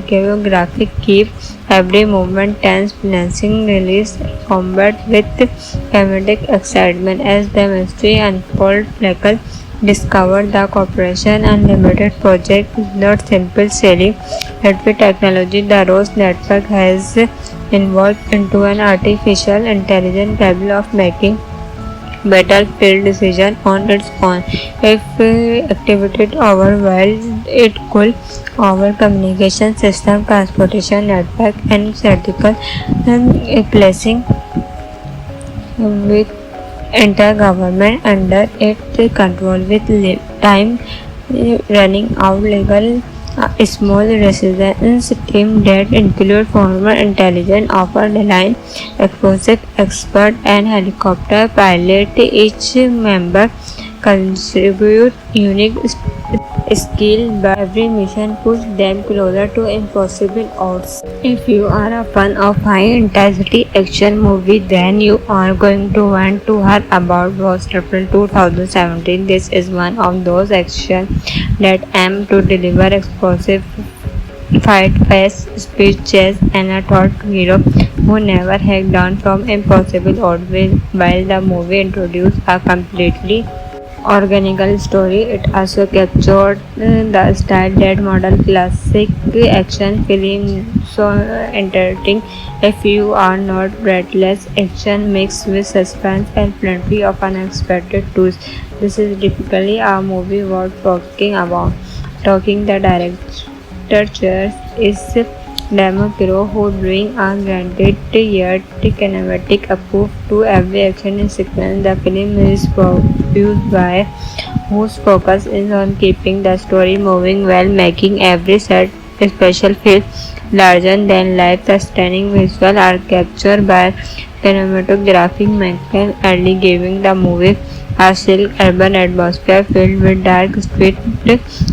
choreography keeps every movement tense, balancing release combat with comedic excitement as the mystery unfolds. Fleckle discovered the Corporation Unlimited project is not simple sailing but with technology. The Rose network has evolved into an artificial intelligence capable of making battlefield decision on its own. If activated overwhelmed, it could over communication system, transportation network, and critical placing with entire government under its control. With time running out, legal a small resistance team that include former intelligence officer, line explosive expert, and helicopter pilot. Each member contribute unique skill, but every mission pushes them closer to impossible odds. If you are a fan of high-intensity action movie, then you are going to want to hear about Ghost April 2017. This is one of those action that aim to deliver explosive fight, fast speeches, and a thought hero who never hacked down from impossible odds. While the movie introduced a completely organical story, it also captured the style that model classic action film so entertaining. If you are not breathless action mixed with suspense and plenty of unexpected twists, this is typically a movie worth talking about. Talking the director choice is Demo Kiro, who brings a grounded yet kinematic approach to every action sequence. The film is produced by whose focus is on keeping the story moving while making every set special feel larger than life. The stunning visuals are captured by cinematographic Michael early giving the movie a silk urban atmosphere filled with dark street,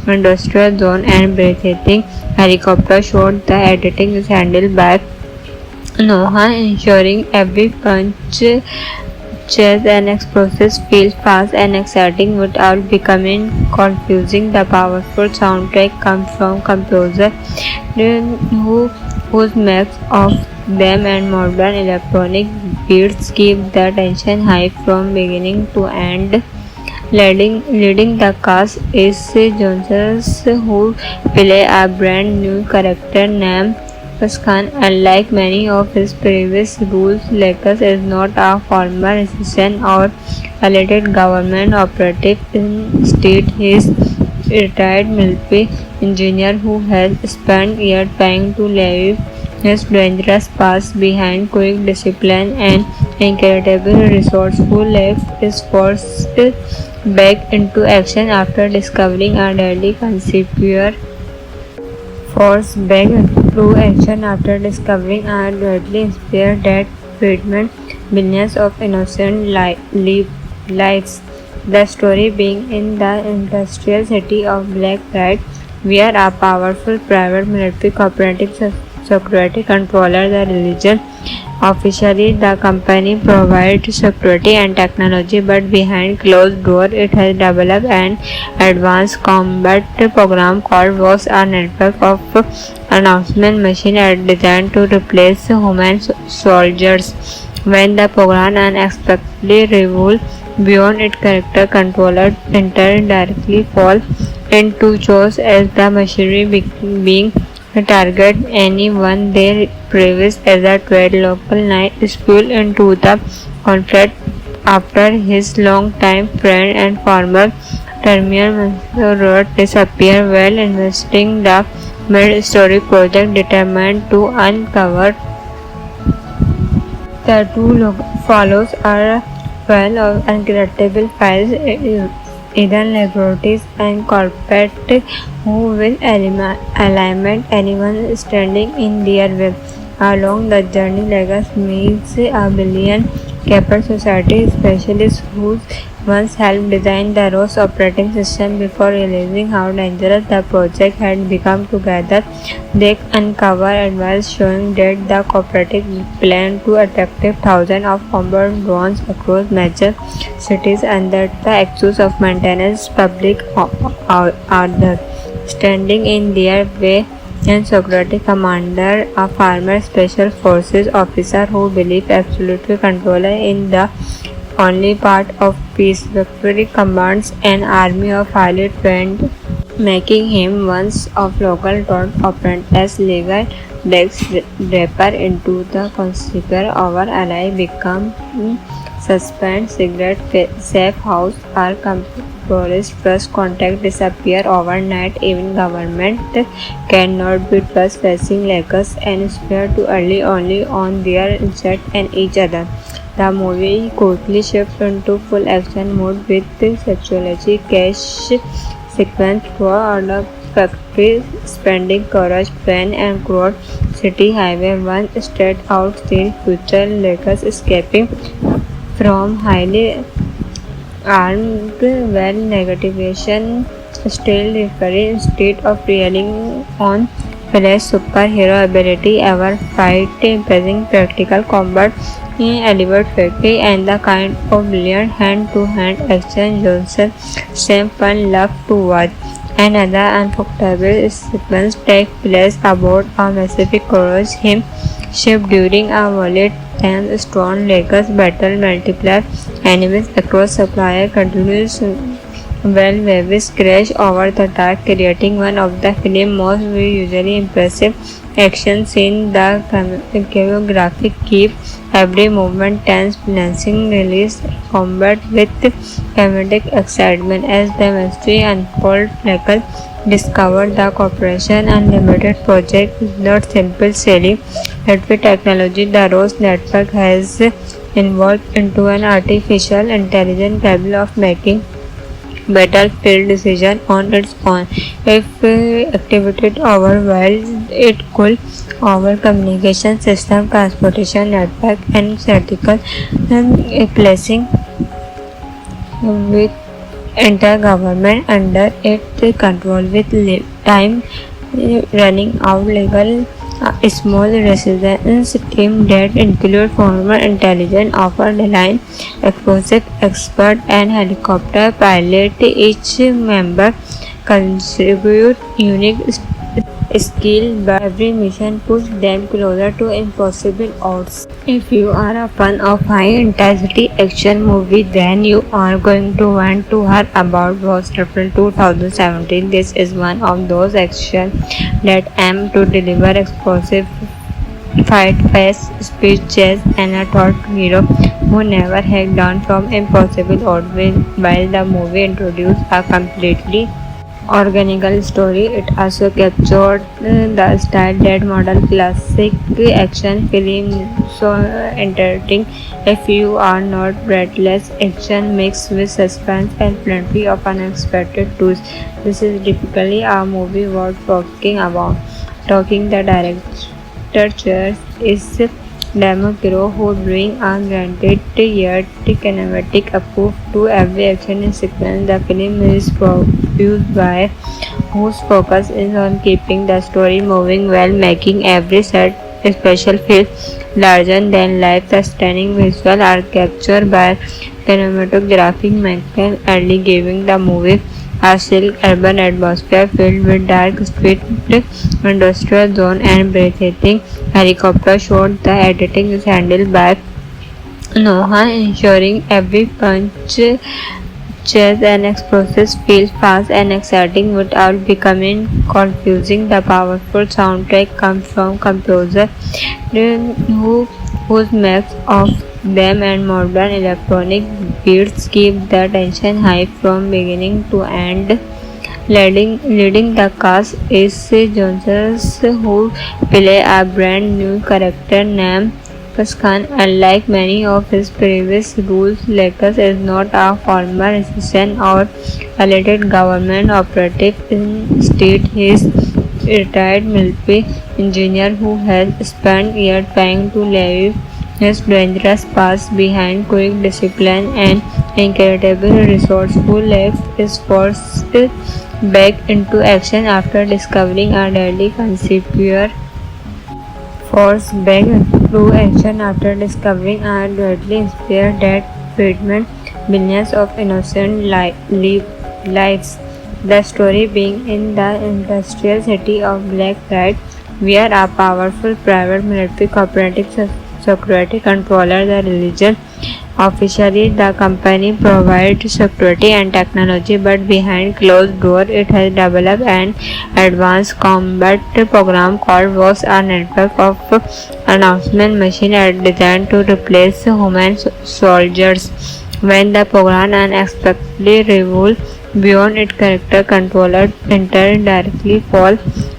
industrial zone, and breathtaking helicopter shot. The editing is handled by Noah, ensuring every punch, chase, and explosives feel fast and exciting without becoming confusing. The powerful soundtrack comes from composer whose mix of them and modern electronic beats keep the tension high from beginning to end. Leading the cast is Johnson, who play a brand new character named Khan. Unlike many of his previous roles, Lakers is not a former assistant or elected government operative. Instead, he is a retired military engineer who has spent years trying to leave his dangerous past behind. Quick discipline and incredibly resourceful, left is forced back into action after discovering a deadly conspiracy. Forced back into action after discovering a deadly spear that threatened millions of innocent lives. The story being in the industrial city of Black Pride, where a powerful private military cooperative security controller the religion. Officially, the company provides security and technology, but behind closed doors, it has developed an advanced combat program called VOS, a network of announcement machines designed to replace human soldiers. When the program unexpectedly revolves beyond its character, controller enter directly fall into chaos as the machinery being target anyone they previous as a trade. Local knight spilled into the conflict after his long-time friend and former Terminal Road disappeared while investing. The mid-story project determined to uncover the two follows are full of incredible files, hidden laboratories, and corporate who will alignment anyone standing in their way. Along the journey, Lagos meets a billion capital society specialists who once helped design the ROS operating system before realizing how dangerous the project had become. Together, they uncover advice showing that the cooperative plan to attract thousands of combat drones across major cities under the excuse of maintenance public order. Standing in their way and security commander, a former special forces officer who believes absolute control in the only part of peace. Victory commands an army of highly trained, making him one of local drone operate as legal Dex Draper into the conspiracy. Our ally become suspend cigarette safe house or police trust contact disappear overnight. Even government cannot be trust facing Lakers and spare too early only on their insect and each other. The movie quickly shifts into full action mode with sexuality cash sequence throughout the factory spending courage train and crowd city highway one straight out scene future Lakers escaping from highly armed well negation still referring instead of relying on flash superhero ability ever fight impressing practical combat in Elliot Factory and the kind of brilliant hand-to-hand action Johnson Stephen loved to watch. Another unforgettable sequence takes place aboard a massive cruise ship during a violent and Stone Lakers battle multiplier enemies across supplier continues well waves crash over the dark creating one of the film's most visually impressive action scenes. The choreography keep every movement tense balancing release combat with comedic excitement as the mystery unfolds. Michael discovered the Corporation Unlimited project is not simple sailing but with technology. The ROS network has evolved into an artificial intelligence capable of making battlefield decision on its own. If activated overwhelmed, it could over communication system, transportation network, and critical placing with entire government under its control with time running out. Legal a small resistance team that include former intelligence officer, line explosive expert, and helicopter pilot. Each member contribute unique skill, but every mission pushes them closer to impossible odds. If you are a fan of high-intensity action movie, then you are going to want to hear about Ghost April 2017. This is one of those action that aim to deliver explosive fight, fast speed, chase, and a thought hero who never had done from impossible odds. While the movie introduced a completely organical story, it also captured the style that modern classic action film so entertaining. If you are not breathless action mixed with suspense and plenty of unexpected twists, this is typically a movie worth talking about. Talking the director is Demo Kiro, who bring a granted yet kinematic approach to every action sequence. The film is produced by whose focus is on keeping the story moving while making every set special feel larger than life. The stunning visuals are captured by cinematographic Michael Early, giving the movie a silk urban atmosphere filled with dark street, industrial zone, and breathtaking helicopter shot. The editing is handled by Noah, ensuring every punch, chase, and explosives feel fast and exciting without becoming confusing. The powerful soundtrack comes from composer whose mix of them and modern electronic beats keep the tension high from beginning to end. Leading the cast is Johnson, who play a brand new character named Lakes Khan. Unlike many of his previous roles, Lakes is not a former assistant or elected government operative. Instead, he is a retired military engineer who has spent years trying to leave his dangerous past behind. Quick discipline and incredible resourceful, Lakes is forced back into action after discovering a deadly conspiracy forced back into action after discovering a deadly spear that threatened millions of innocent lives. The story being in the industrial city of Black Pride, where a powerful private military cooperative security controller the religion. Officially, the company provides security and technology, but behind closed doors, it has developed an advanced combat program called VOS, a network of announcement machines designed to replace human soldiers. When the program unexpectedly revolves beyond its character, controllers directly fall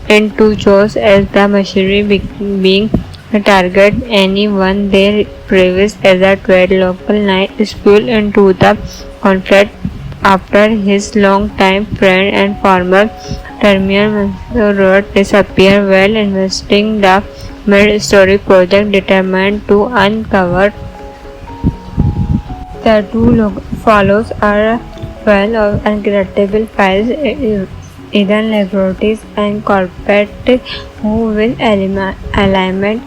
into chaos as the machinery being target anyone they previous as a threat. Local knight spilled into the conflict after his long-time friend and former Terminal Road disappeared while investigating the mid-story project determined to uncover the two follows are well of incredible files, hidden laboratories and corporate who will eliminate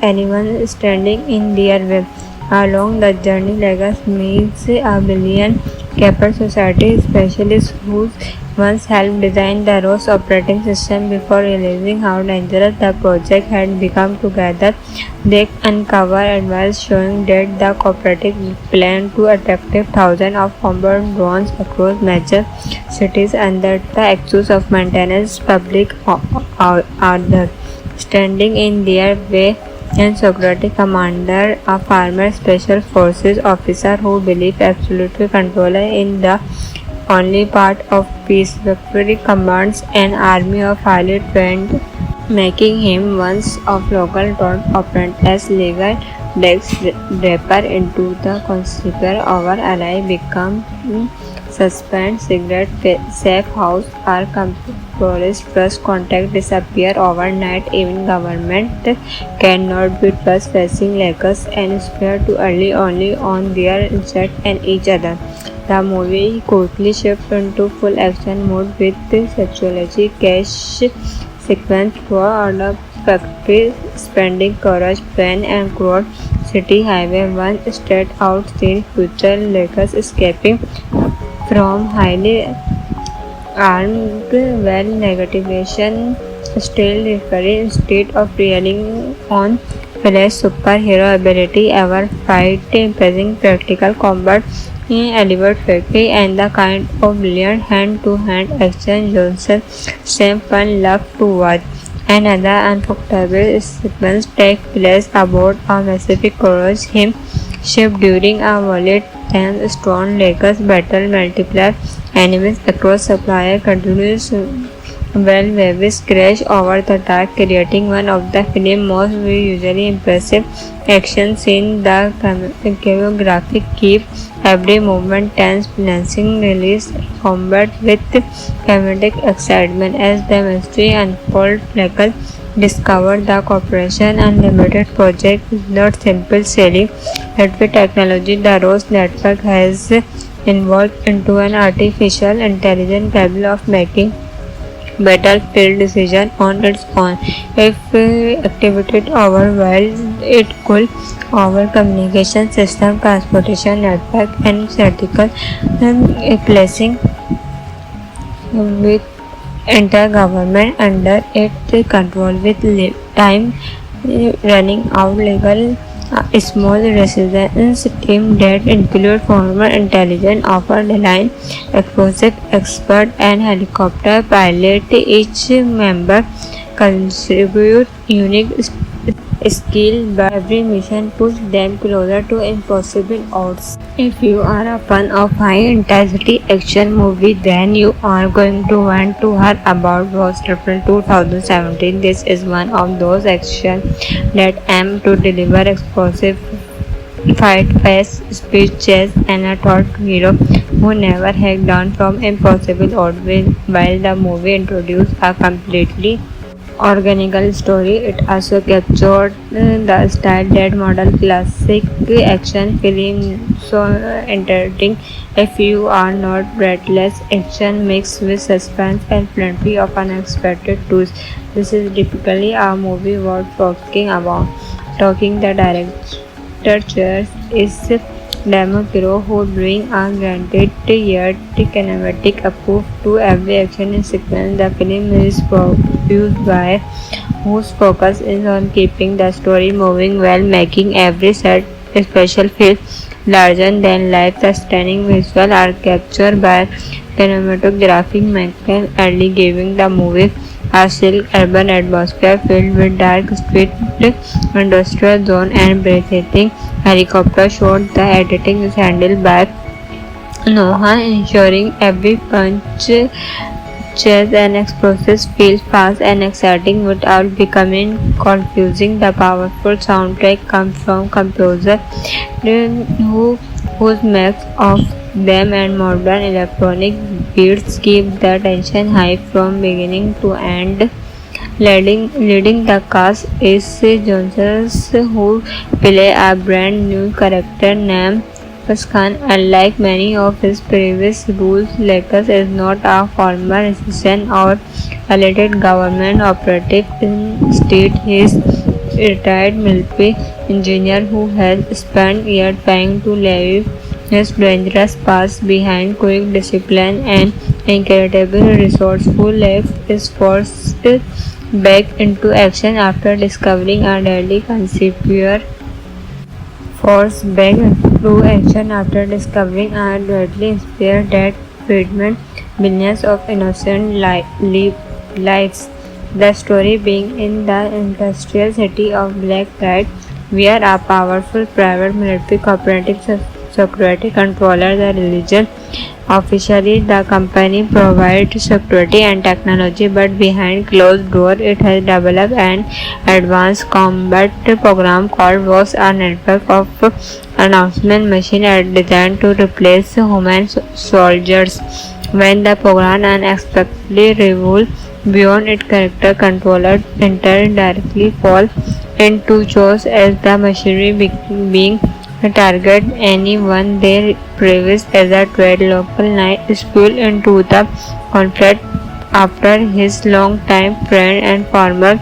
anyone standing in their way. Along the journey, Lagos meets a billion capital society specialists who once helped design the ROS operating system before realizing how dangerous the project had become. Together, they uncover advice showing that the cooperative planned to attract thousands of combat drones across major cities under the excuse of maintenance public order. Standing in their way and security commander, a former special forces officer who believed absolutely control in the only part of peace. Victory commands an army of highly trained, making him one of local top operators. Legal Dex Draper into the conspiracy our ally become suspend cigarette safe house are police trust contact disappear overnight. Even government cannot be trust facing Lakers and spare too early only on their inside and each other. The movie quickly shifts into full action mode with sexuality cash sequence throughout the factory spending courage plan and crowd city highway one straight out scene future Lakers escaping from highly armed well negation still referring instead of relying on flash superhero ability ever fight impressing practical combat in Elliot Factory and the kind of brilliant hand-to-hand action Johnson Stephen loved to watch. Another unforgettable sequence takes place aboard a massive cruise ship during a volatile and strong Lakers battle. Multiple enemies across supply continues well waves crash over the dark, creating one of the film's most visually impressive action scenes. The choreography keeps every movement tense, balancing release combat with comedic excitement. As the mystery unfolds, Lakers discover the Corporation Unlimited project is not simple sailing, but with technology the ROS network has evolved into an artificial intelligence capable of making battlefield decision on its own. If activated overwhelmed, it could over communication system, transportation network, and critical placing with intergovernment under its control. With time running out, legal a small resistance team that include former intelligence officer, line explosive expert, and helicopter pilot. Each member contribute unique skill, but every mission pushes them closer to impossible odds. If you are a fan of high-intensity action movie, then you are going to want to hear about Ghost Triple 2017. This is one of those action that aim to deliver explosive fight fast speed chase and a thought hero who never hacked down from impossible odds. While the movie introduced a completely organical story, it also captured the style that model classic action film so entertaining. If you are not breathless action mixed with suspense and plenty of unexpected twists, this is typically a movie worth talking about. Talking the director chairs is Demo Kiro, who brings a granted yet kinematic approach to every action sequence. The film is produced by whose focus is on keeping the story moving while making every set special feel larger than life. The stunning visuals are captured by cinematographic Michael Early, giving the movie a chill urban atmosphere filled with dark streets, industrial zone, and breathtaking helicopter shots. The editing is handled by Noah, ensuring every punch, chase, and explosives feel fast and exciting without becoming confusing. The powerful soundtrack comes from composer whose mix of them and modern electronic beats keep the tension high from beginning to end. Leading the cast is Johnson, who play a brand new character named Khan. Unlike many of his previous roles, Lakers is not a former assistant or elected government operative. Instead, he is a retired military engineer who has spent years trying to leave his dangerous past behind. Quick discipline and incredible resourceful left is forced back into action after discovering a deadly conspiracy. Forced back into action after discovering a deadly spear that threatened millions of innocent lives. The story being in the industrial city of Black Pride, where a powerful private military cooperative security controller the religion. Officially, the company provides security and technology, but behind closed doors, it has developed an advanced combat program called WAS, a network of announcement machines designed to replace human soldiers. When the program unexpectedly revolves beyond its character, controllers enter directly fall into chaos as the machinery being target anyone they previous as a trade. Local knight is pulled into the conflict after his long-time friend and former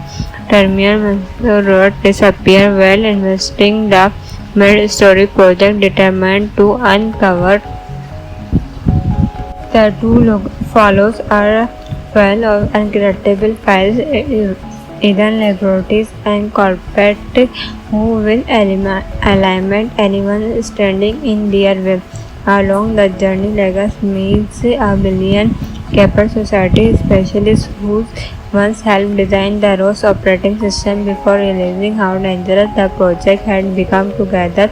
Terminal Road disappear while investigating the mid-story project determined to uncover the two follows are well of incredible files, hidden laboratories, and corporate who will eliminate anyone standing in their way. Along the journey, Legas meets a billion capital society specialists who once helped design the ROS operating system before realizing how dangerous the project had become. Together,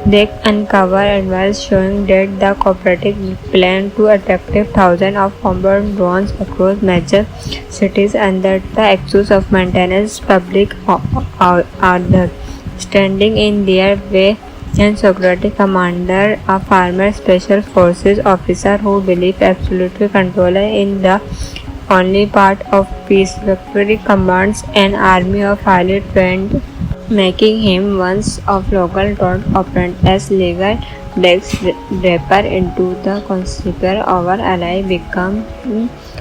they uncover advice showing that the cooperative planned to attract thousands of combat drones across major cities under the excuse of maintenance public order. Standing in their way and security commander, a former special forces officer who believes absolute control in the only part of peace. Victory commands an army of highly trained, making him one of local drone operators. Legal Dex Draper into the conspiracy our ally become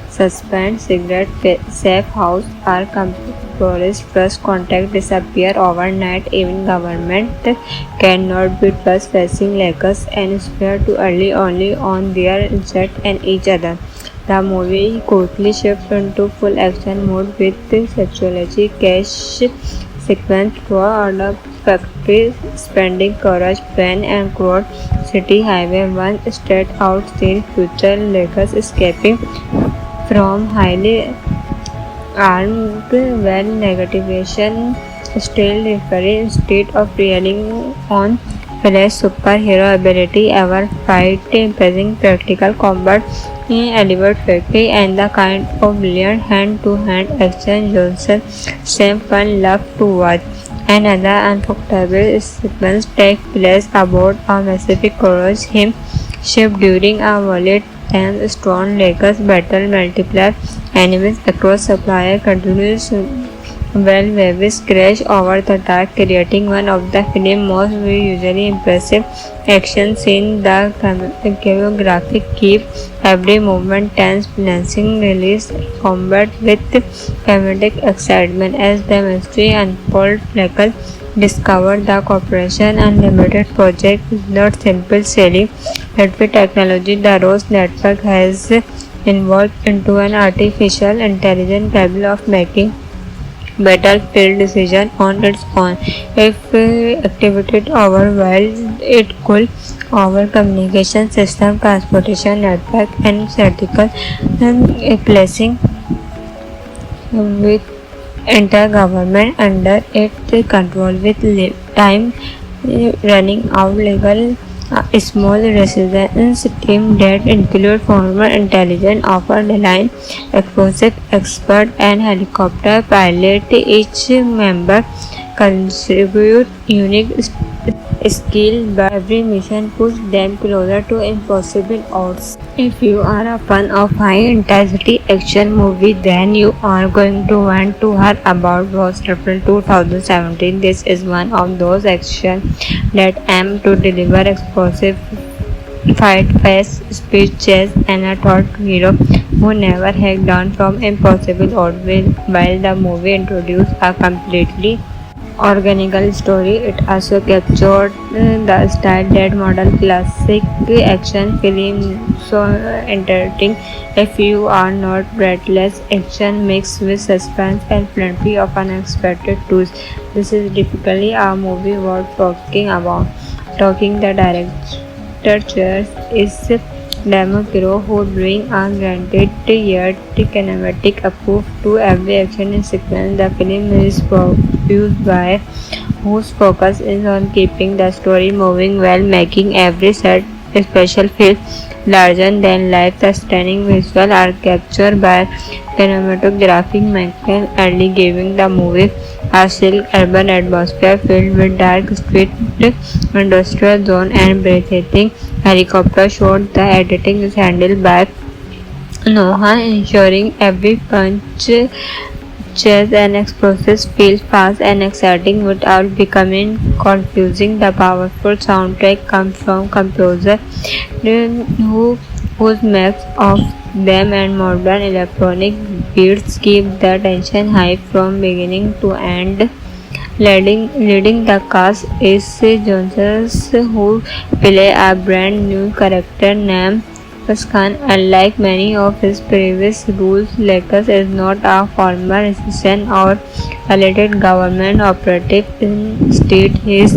suspend cigarette safe house are tourist first contact disappear overnight. Even government cannot be trust facing Lakers and spare too early only on their insect and each other. The movie quickly shifts into full action mode with sexuality cash sequence throughout the factory spending courage, pain, and crowd. City highway one straight out scene future Lakers escaping from highly armed well negativation still referee instead of relying on Flash superhero ability ever fight impressing practical combat elevate quickly and the kind of brilliant hand-to-hand action Johnson Sam fun love to watch. Another unforgettable sequence takes place aboard a massive cruise ship during a violent and strong Lakers battle multiple enemies across supply continues well Waves crash over the track creating one of the film's most visually impressive action scenes. The choreography keeps every movement tense, balancing release combat with comedic excitement as the mystery unfolds. Fleckle discovered the Corporation Unlimited project is not simple sailing, but with technology the Rose network has evolved into an artificial intelligence capable of making battlefield decision on its own. If activated overwhelmed, it could over communication system, transportation network, and statistical placing with entire government under its control with time running out. Legal a small resistance team that include former intelligence officer, line explosive expert, and helicopter pilot. Each member contribute unique skill, but every mission pushes them closer to impossible odds. If you are a fan of high-intensity action movie, then you are going to want to hear about Ghost April 2017. This is one of those action that aim to deliver explosive fight, fast speeches, and a thought hero who never hacked down from impossible odds. While the movie introduced a completely organical story, it also captured the style that modern classic action film so entertaining. If you are not breathless action mixed with suspense and plenty of unexpected twists, this is typically a movie worth talking about. Talking the director choice is Democro who bring a granted yet kinematic approach to every action sequence. The film is produced by whose focus is on keeping the story moving while making every set special feel larger than life. The stunning visuals are captured by cinematographic Michael early giving the movie a silk urban atmosphere filled with dark street, industrial zone, and breathtaking helicopter shot. The editing is handled by Noah, ensuring every punch, chase, and explosives feel fast and exciting without becoming confusing. The powerful soundtrack comes from composer whose mix of them and modern electronic beats keep the tension high from beginning to end. Leading the cast is Johnson, who play a brand new character named Khan. Unlike many of his previous roles, Lakers is not a former assistant or elected government operative. Instead, he is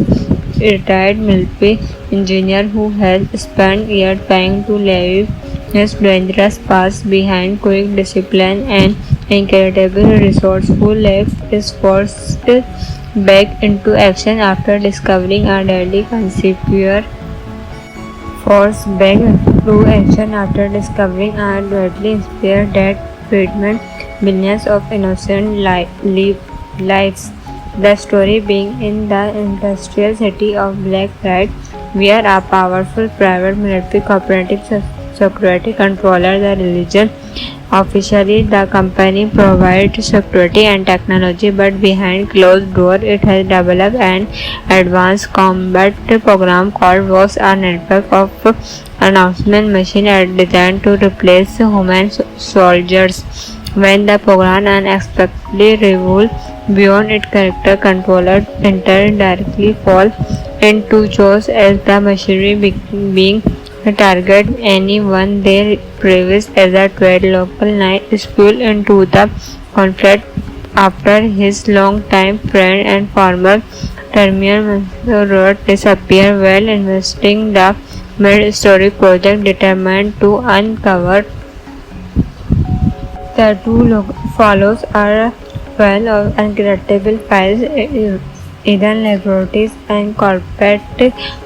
a retired military engineer who has spent years trying to leave his dangerous past behind. Quick discipline and incredibly resourceful, Lex is forced back into action after discovering a deadly conspiracy. Forced back into action after discovering a deadly spear that threatened millions of innocent lives. The story being in the industrial city of Black Friday, where a powerful private military cooperative security controller the religion. Officially, the company provides security and technology, but behind closed doors, it has developed an advanced combat program called VOS, a network of announcement machines designed to replace human soldiers. When the program unexpectedly revolves beyond its character, controller enter directly fall into chaos as the machinery being target anyone they previous as a trade. Local knight is pulled into the conflict after his long-time friend and former Terminal Road disappear while investing the mid-story project determined to uncover the two follows are full of incredible files, hidden laboratories, and corporate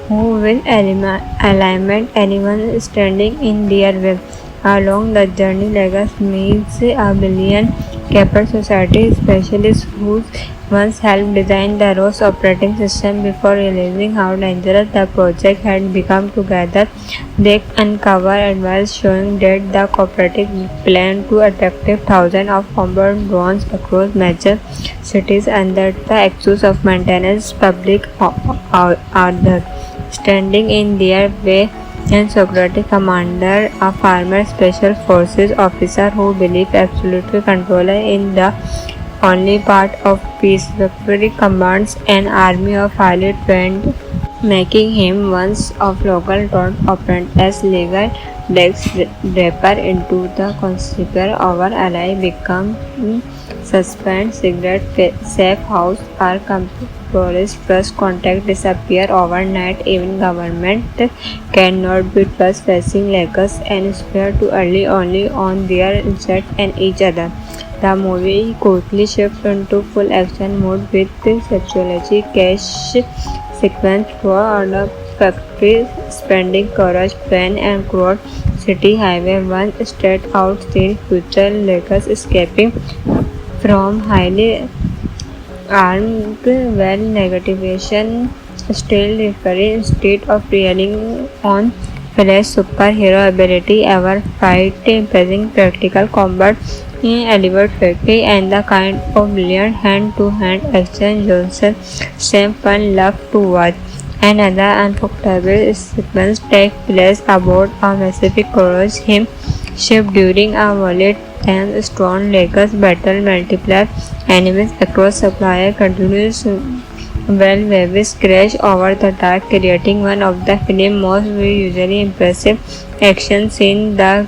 who will alignment anyone standing in their way. Along the journey, Lagos meets a billion capital society specialists who once helped design the ROS operating system before realizing how dangerous the project had become. Together, they uncover advice showing that the cooperative plan to attract thousands of combat drones across major cities under the excuse of maintenance public order. Standing in their way and security commander, a former special forces officer who believes absolute control in the only part of peace. Victory commands an army of highly trained, making him one of local drone operant as legal Dex Draper into the conspiracy. Our ally become suspend cigarette safe house are police trust contact disappear overnight. Even government cannot be trust facing Lagos and spare too early only on their insect and each other. The movie quickly shifts into full action mode with sexuality cash sequence throughout the factory spending courage, pain and crowd city highway one straight out scene future Lagos escaping from highly armed well negation still referring instead of relying on flash superhero ability ever fight impressing practical combat in Elliot Factory and the kind of brilliant hand-to-hand action Johnson Sam fun love to watch. Another unforgettable sequence takes place aboard a massive cruise ship during a volley and strong Lakers battle multiplier enemies across supplier continues well waves crash over the dark creating one of the film's most visually impressive action scenes. The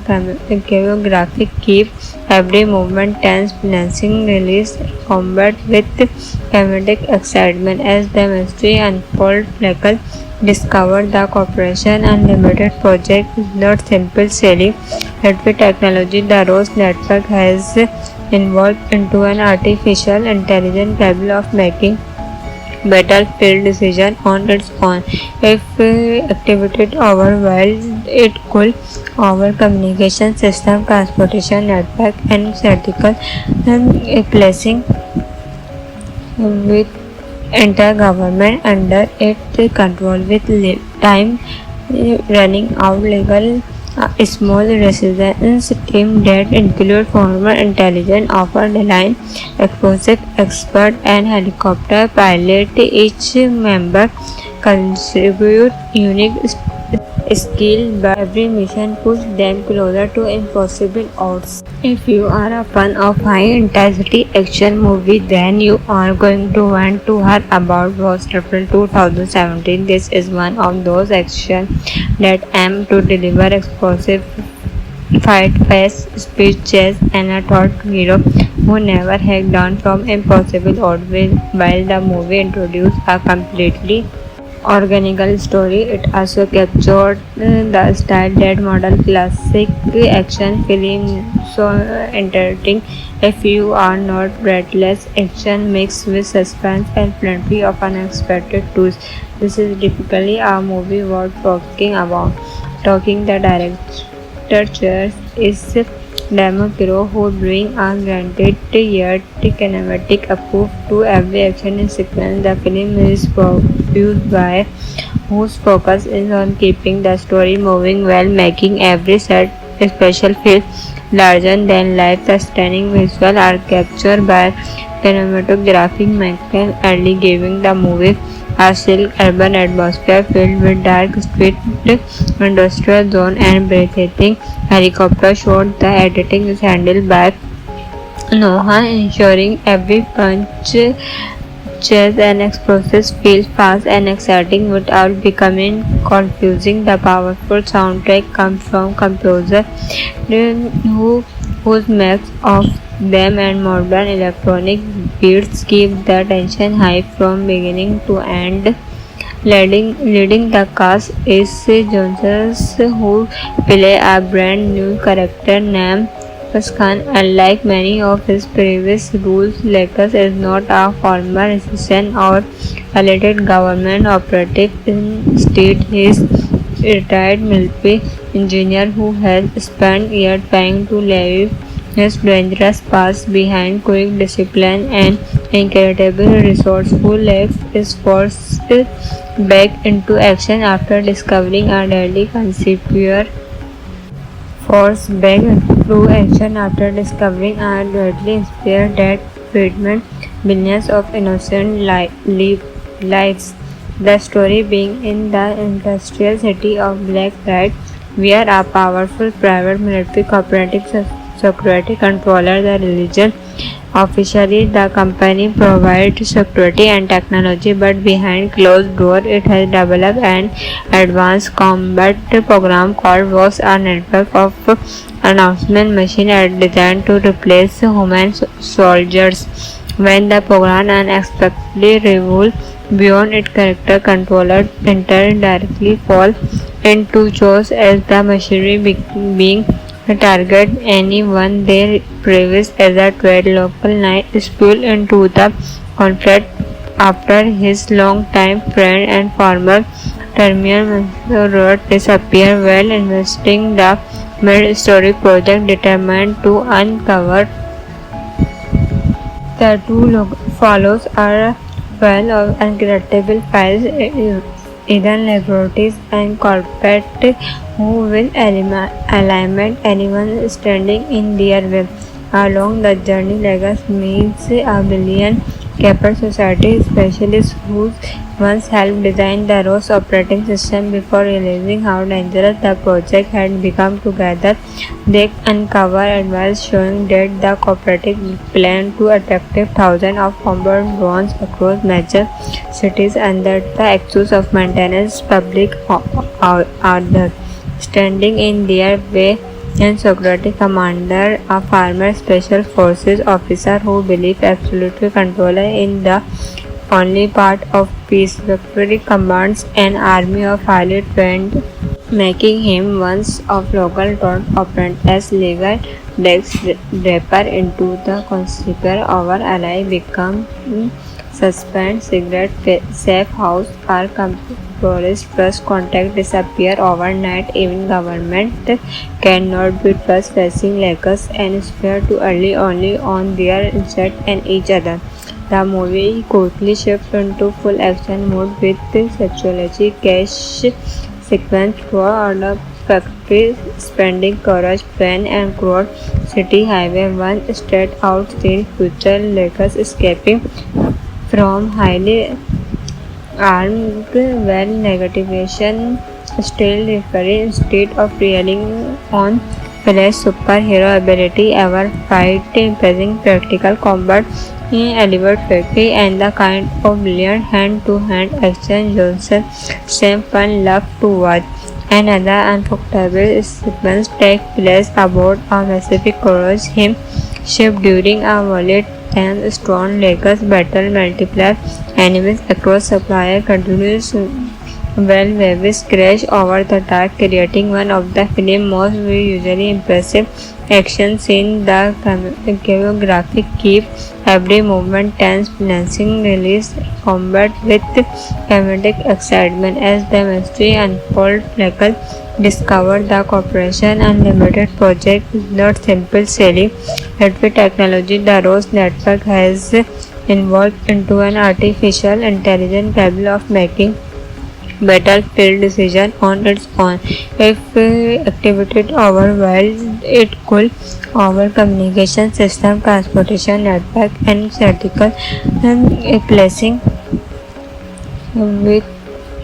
choreography keep every movement tense, balancing release combat with comedic excitement as the mystery unfolds. Fleckle discovered the Corporation Unlimited project is not simple sailing, but with technology the ROS network has evolved into an artificial intelligence capable of making battlefield decision on its own. If activated overwhelmed, it could over communication system, transportation network, and critical placing with entire government under its control with time running out. Legal a small resistance team that include former intelligence officer, line explosive expert, and helicopter pilot. Each member contribute unique skill, but every mission pushes them closer to impossible odds. If you are a fan of high-intensity action movie, then you are going to want to hear about Ghost April 2017. This is one of those action that aim to deliver explosive fight, fast speed, chase, and a thought hero who never hacked down from impossible odds. While the movie introduced a completely organical story, it also captured the style that modern classic action film so entertaining. If you are not breathless action mixed with suspense and plenty of unexpected twists, this is typically a movie worth talking about. Talking the director choice is Demokiro, who bring a granted yet kinematic approach to every action sequence. The film is produced by whose focus is on keeping the story moving while making every set special feel larger than life. The stunning visuals are captured by cinematographic Michael Early, giving the movie a silk urban atmosphere filled with dark street, industrial zone, and breathtaking helicopter shot. The editing is handled by Noah, ensuring every punch, chase, and explosives feel fast and exciting without becoming confusing. The powerful soundtrack comes from composer whose mix of them and modern electronic beats keep the tension high from beginning to end. Leading the cast is Jones, who play a brand new character named Lakers Khan. Unlike many of his previous roles, Lakers is not a former assistant or elected government operative. Instead, he is a retired military engineer who has spent years trying to leave his dangerous past behind. Quick discipline and incredible resourceful is forced back into action after discovering a deadly conspiracy. Forced back into action after discovering a deadly spear that threatened billions of innocent lives. The story being in the industrial city of Black Rat, where a powerful private military cooperative security controller the religion. Officially, the company provides security and technology, but behind closed doors, it has developed an advanced combat program called VOS, a network of announcement machines designed to replace human soldiers. When the program unexpectedly revolves beyond its character, controllers directly fall into chaos as the machinery being target anyone they previous as a threat. Local knight spilled into the conflict after his longtime friend and former Terminal Road disappeared while investigating the mid-story project determined to uncover the two follows are well of incredible files, hidden laboratories and corporate who will eliminate anyone standing in their way. Along the journey, Lagos meets a billion capital society specialists who once helped design the ROS operating system before realizing how dangerous the project had become. Together, they uncover advice showing that the cooperative planned to attract thousands of combat drones across major cities under the excuse of maintenance public order. Standing in their way and security commander, a former special forces officer who believed absolutely control in the only part of peace. Victory commands an army of highly trained, making him one of local top apprentice legal Dex Draper into the conspiracy. Our ally become suspend cigarette safe house are tourist trust contact disappear overnight. Even government cannot be trust facing Lakers and spare too early only on their insect and each other. The movie quickly shifts into full action mode with sexuality cash sequence throughout the factory spending courage plan and crowd city highway one straight out scene future Lakers escaping from highly armed well negation still referring instead of relying on flash superhero ability ever fight impressing practical combat in Elliot Factory and the kind of brilliant hand-to-hand action Johnson Stephen loved to watch. Another unforgettable sequence takes place aboard a Pacific Cruise ship during a volatile and strong Lakers battle. Multiple enemies across supply continues well waves crash over the dark, creating one of the film's most visually impressive action scenes. The choreography keeps every movement tense, balancing release combat with comedic excitement as the mystery unfolds. Lakers discovered the Corporation Unlimited project is not simple sailing, but with technology the ROS network has evolved into an artificial intelligence capable of making battlefield decision on its own. If activated overwhelmed, it could over communication system, transportation network, and critical placing with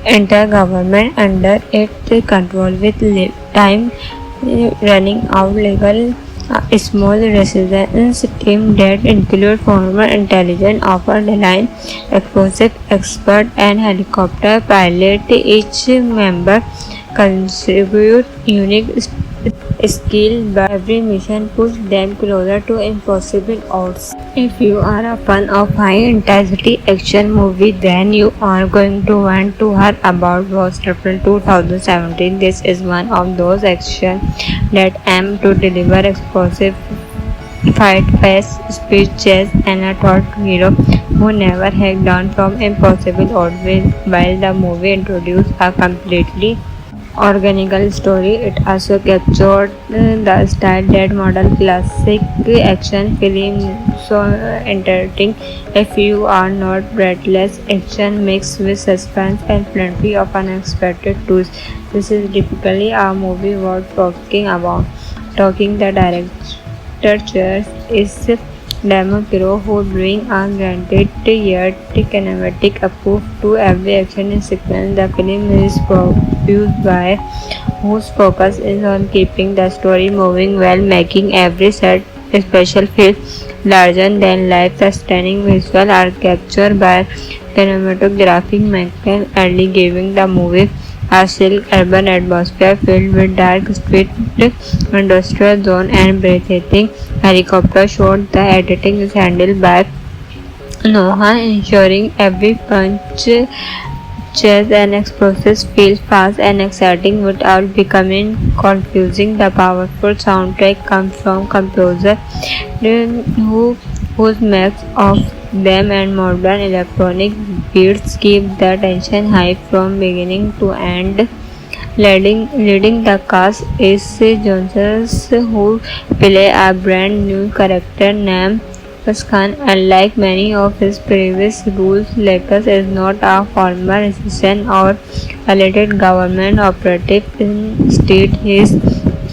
intergovernment under its control. With time running out, legal small resistance team that include former intelligence officer, line explosive expert, and helicopter pilot. Each member contribute unique skill, but every mission pushes them closer to impossible odds. If you are a fan of high-intensity action movie, then you are going to want to hear about Ghost April 2017. This is one of those action that aim to deliver explosive fight pace, speed, chase, and a thought hero who never had done from impossible odds. While the movie introduced a completely organical story, it also captured the style that modern classic action film so entertaining. If you are not breathless action mixed with suspense and plenty of unexpected twists, this is typically a movie worth talking about. Talking the director choice is Damon Piro, who brings a granted yet kinematic approach to every action in sequence. The film is produced by whose focus is on keeping the story moving while making every set special feel larger than life. The stunning visuals are captured by cinematographic Michael Early, giving the movie a chill urban atmosphere filled with dark street, industrial zone, and breathtaking helicopter shots. The editing is handled by Noah, ensuring every punch, chase, and explosives feel fast and exciting without becoming confusing. The powerful soundtrack comes from composer who whose mix of them and modern electronic beats keep the tension high from beginning to end. Leading the cast is Johnson, who play a brand new character named Khan. Unlike many of his previous roles, Lakers is not a former assistant or elected government operative. Instead, he is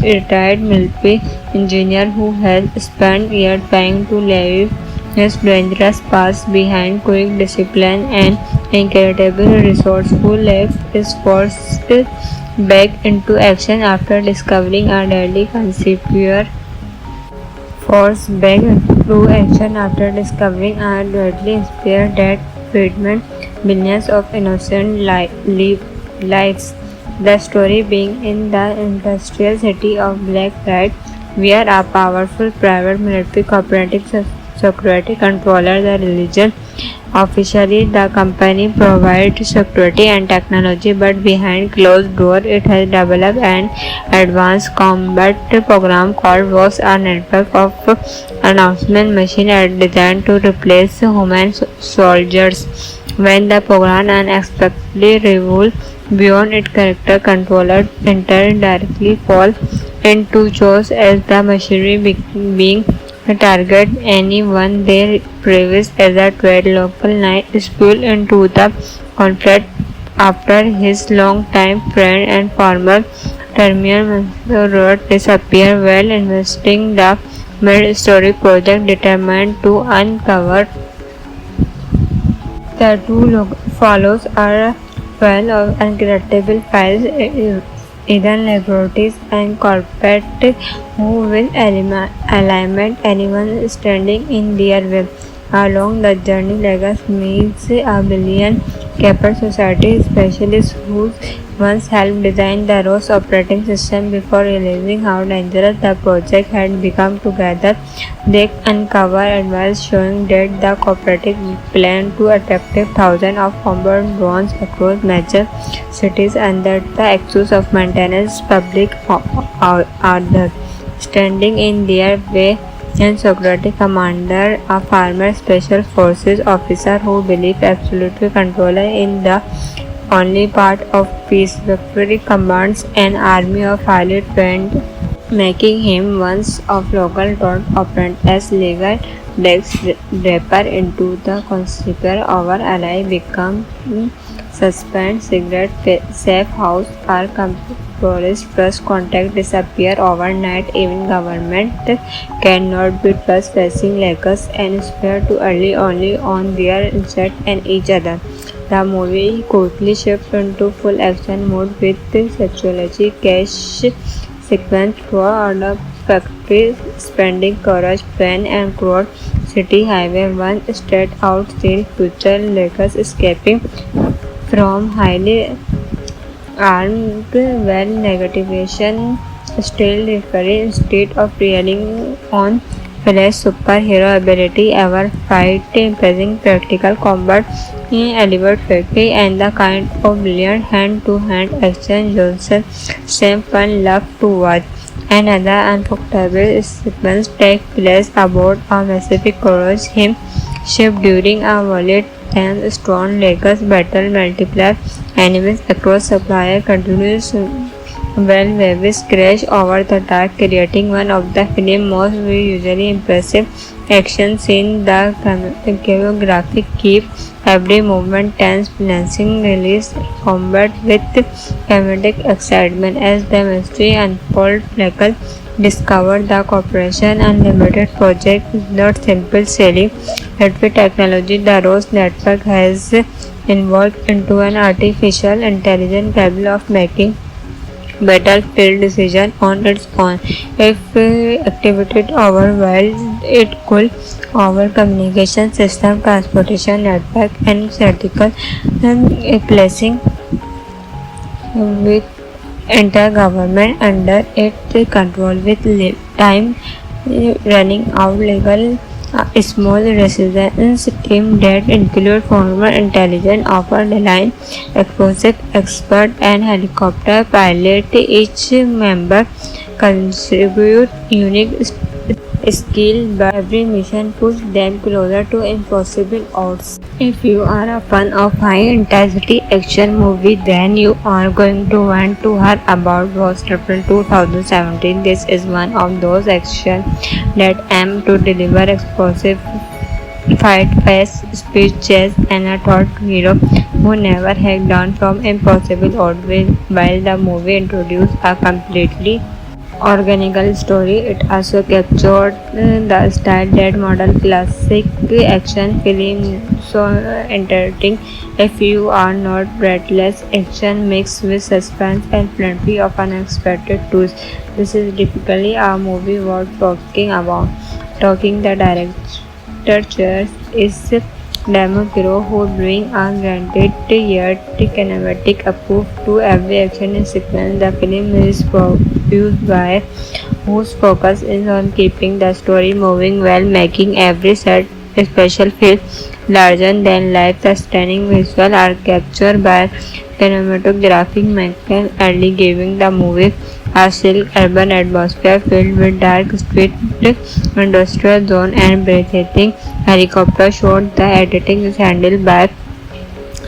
a retired military engineer who has spent years trying to leave his dangerous past behind. Quick discipline and incredible resourceful left is forced back into action after discovering a deadly conspiracy. Forced back into action after discovering a deadly spear that threatened millions of innocent lives. The story being in the industrial city of Black Rat, where a powerful private military cooperative security controller the religion. Officially, the company provides security and technology, but behind closed doors, it has developed an advanced combat program called WAS, a network of announcement machines designed to replace human soldiers. When the program unexpectedly revolves beyond its character, controller enter directly fall into chaos as the machinery being target anyone they previous as a trade. Local knight is pulled into the conflict after his long-time friend and former Terminal Road disappear while investigating the mid-story project determined to uncover the two follows are well of incredible files, hidden laboratories, and corporate who will eliminate anyone standing in their way. Along the journey, Lagos meets a billion capital society specialists who once helped design the ROS operating system before realizing how dangerous the project had become. Together, they uncover advice showing that the cooperative planned to attract thousands of combat drones across major cities under the excuse of maintenance public order. Standing in their way and security commander, a former special forces officer who believes absolute control in the only part of peace. Victory commands an army of highly trained, making him one of local dot operant as legal Dex Draper into the conspiracy. Our ally become suspend cigarette safe house are tourist first contact disappear overnight. Even government cannot be trust facing Lakers and spare too early only on their insect and each other. The movie quickly shifts into full action mode with sexuality cash sequence throughout the factory, spending courage, pain, and crowd. City Highway 1 straight out scene future Lakers escaping from highly armed well negation still referring instead of relying on flash superhero ability ever fight impressing practical combat in elevate factory and the kind of brilliant hand-to-hand action Johnson same fun love to watch. Another unforgettable sequence takes place aboard a Pacific Courage ship during a violent and Storm Lakers battle. Multiple enemies across supplier continues while waves crash over the deck, creating one of the film's most visually impressive action scenes. The choreography keeps every movement tense, balancing release combat with comedic excitement as the mystery unfolds. Michael discovered the Corporation Unlimited project is not simple sailing, but with technology. The Rose Network has evolved into an artificial intelligence capable of making battlefield decision on its own. If activated overwhelmed, it could over communication system, transportation network, and critical placing with entire government under its control. With time running out, legal a small resistance team that include former intelligence officer, line explosive expert, and helicopter pilot. Each member contribute unique skill, but every mission pushes them closer to impossible odds. If you are a fan of high-intensity action movie, then you are going to want to hear about Ghost April 2017. This is one of those action that aim to deliver explosive fight, fast speed chase, and a thought hero who never hacked down from impossible odds. While the movie introduced a completely organical story, it also captured the style that modern classic action film so entertaining. If you are not breathless action mixed with suspense and plenty of unexpected twists, this is typically a movie worth talking about. Talking the director choice is Damon Kiro, who bring a granted yet kinematic approach to every action sequence. The film is produced by whose focus is on keeping the story moving while making every set special feel larger than life. The stunning visuals are captured by cinematographic Michael Early, giving the movie a silk urban atmosphere filled with dark street, industrial zone, and breathtaking helicopter shots. The editing is handled by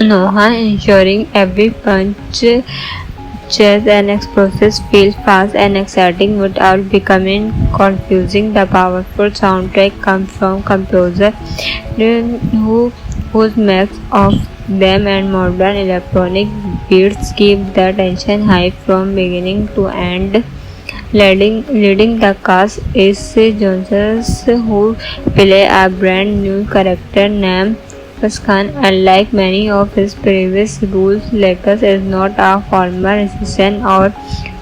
Noah, ensuring every punch, chase, and explosives feel fast and exciting without becoming confusing. The powerful soundtrack comes from composer whose mix of them and modern electronic beats keep the tension high from beginning to end. Leading the cast is Johnson, who play a brand new character named Khan. Unlike many of his previous roles, Lakers is not a former assistant or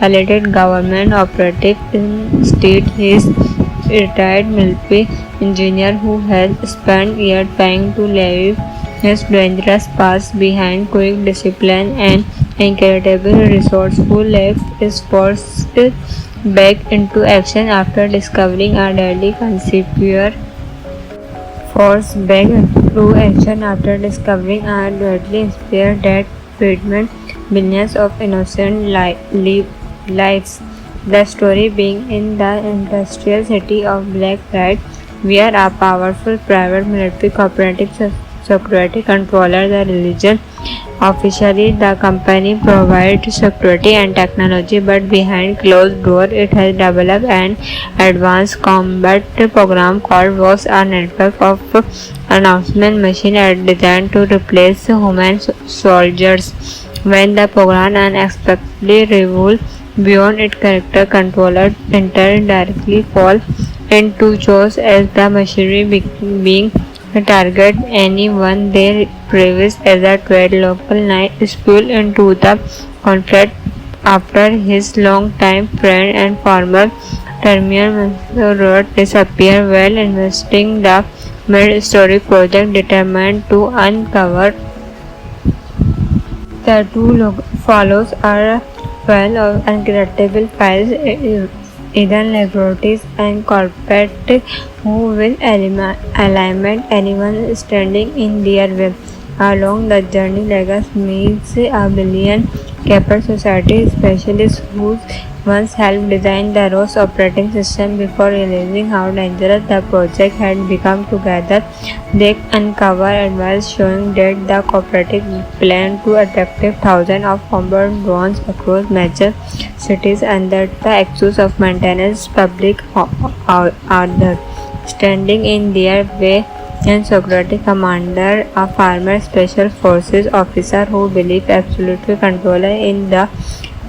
elected government operative. Instead, he is a retired military engineer who has spent years trying to leave his dangerous past behind. Quick discipline and incredible resourceful, left is forced back into action after discovering a deadly conspiracy. Forced back into action after discovering a deadly spear that threatened millions of innocent lives. The story being in the industrial city of Black Rat, where a powerful private military cooperative security controller the religion. Officially, the company provides security and technology, but behind closed doors, it has developed an advanced combat program called WOS, a network of announcement machines designed to replace human soldiers. When the program unexpectedly revolves beyond its character, controller enter directly fall into chaos as the machinery being target anyone they previous as a trade. Local knight spilled into the conflict after his long-time friend and former Terminal Road disappeared while investing. The mid-story project determined to uncover the two follows are well of incredible files, hidden laboratories, and corporate who will eliminate anyone standing in their way. Along the journey, Lakers meets a billion Keppel Society specialist who once helped design the ROS operating system. Before realizing how dangerous the project had become together, they uncover advice showing that the cooperative plan to attract thousands of combat drones across major cities under the excuse of maintenance public order. Standing in their way and security commander, a former special forces officer who believed absolute control in the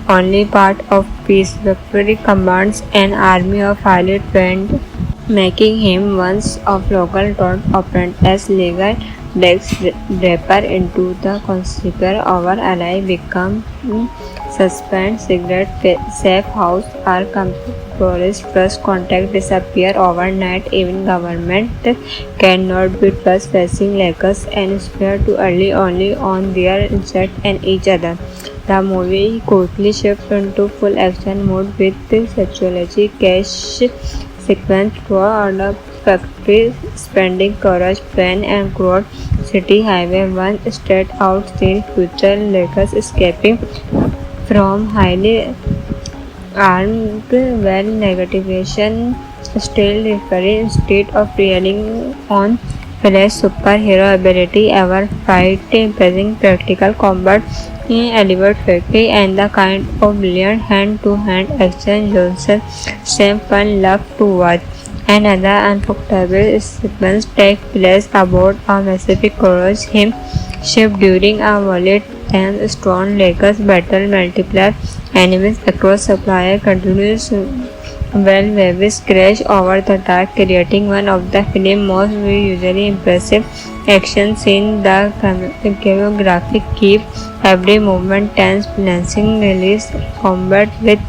only part of peace. Victory commands an army of highly trained, making him one of local drone operate as legal Dex Draper into the conspiracy. Our ally become suspend secret safe house are compromised, trust contact disappear overnight. Even government cannot be trust facing Lakers and spare too early only on their insect and each other. The movie quickly shifts into full action mode with sexuality cash sequence throughout the factory spending courage, pain and growth. City highway one straight out scene future Lakers escaping from highly armed well negation still referring instead of relying on flash superhero ability ever fight impressing practical combat in Elliot Factory and the kind of brilliant hand-to-hand action Johnson Sam fun love to watch. Another unforgettable sequence takes place aboard a Pacific Courage him ship during a violent and strong Lakers battle multiplier enemies across supplier continues well waves crash over the dark creating one of the film's most visually impressive action scenes. The choreography keep every movement tense, balancing release combat with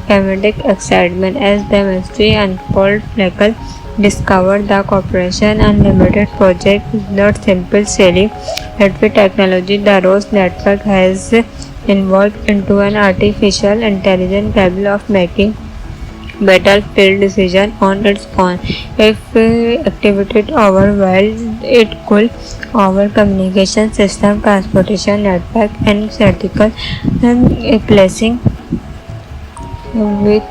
comedic excitement as the mystery unfolds. Michael discovered the Corporation Unlimited project is not simple sailing, but with technology the ROS network has evolved into an artificial intelligence capable of making battlefield decision on its own. If activated overwhelmed, it could over communication system, transportation network, and critical placing with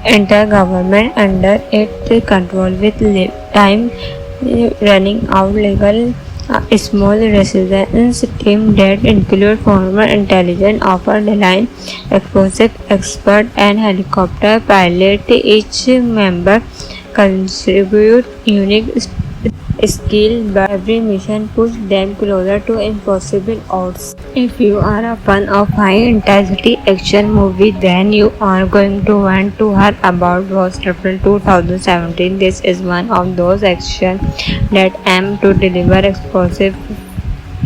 entire government under its control. With time running out, legal small resistance team that include former intelligence officer, line explosive expert, and helicopter pilot. Each member contribute unique skill, but every mission pushes them closer to impossible odds. If you are a fan of high-intensity action movie, then you are going to want to hear about Ghost April 2017. This is one of those action that aim to deliver explosive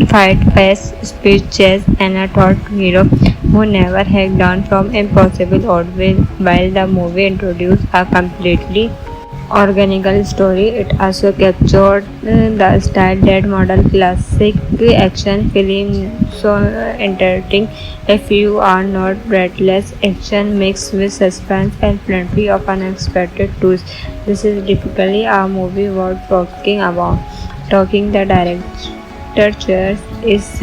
fight, fast speed, chase, and a thought hero who never hacked down from impossible odds. While the movie introduced a completely organical story, it also captured the style that model classic action film so entertaining. If you are not breathless action mixed with suspense and plenty of unexpected twists, this is typically a movie worth talking about. Talking the director chair is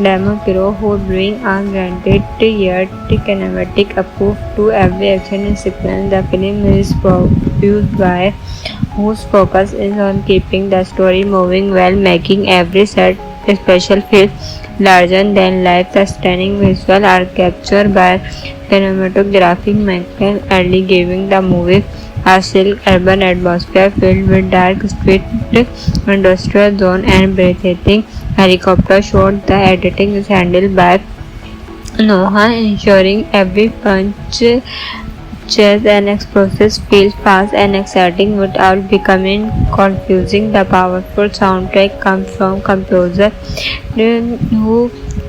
Damon Kiro, who bring a granted yet kinematic approach to every action sequence. The film is produced by whose focus is on keeping the story moving while making every set special feel larger than life. The stunning visuals are captured by cinematographic Michael Early, giving the movie a silk urban atmosphere filled with dark street, industrial zone, and breathtaking helicopter shot. The editing is handled by Noah, ensuring every punch, chase, and explosives feels fast and exciting without becoming confusing. The powerful soundtrack comes from composer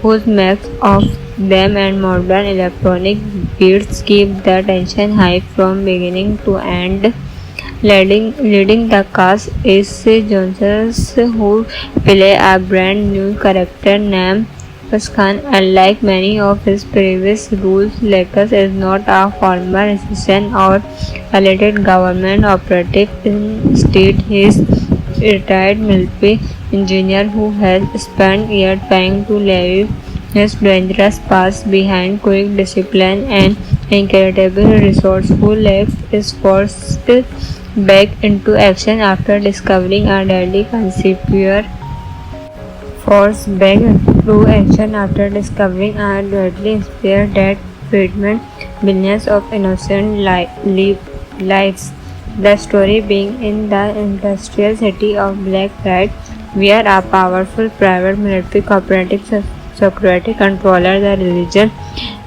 whose mix of them and modern electronic beats keep the tension high from beginning to end. Leading the cast is Johnson, who play a brand new character named Khan. Unlike many of his previous roles, Lakers is not a former assistant or elected government operative. Instead, he is retired military engineer who has spent years trying to leave his dangerous past behind. Quick discipline and incredible resourceful left is forced back into action after discovering a deadly concept. Forced back into action after discovering a deadly spear that threatened millions of innocent lives. The story being in the industrial city of Black Rat, where a powerful private military cooperative security controller the religion.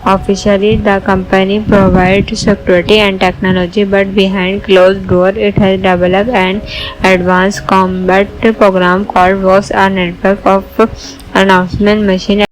Officially, the company provides security and technology, but behind closed doors, it has developed an advanced combat program called WAS, a network of announcement machine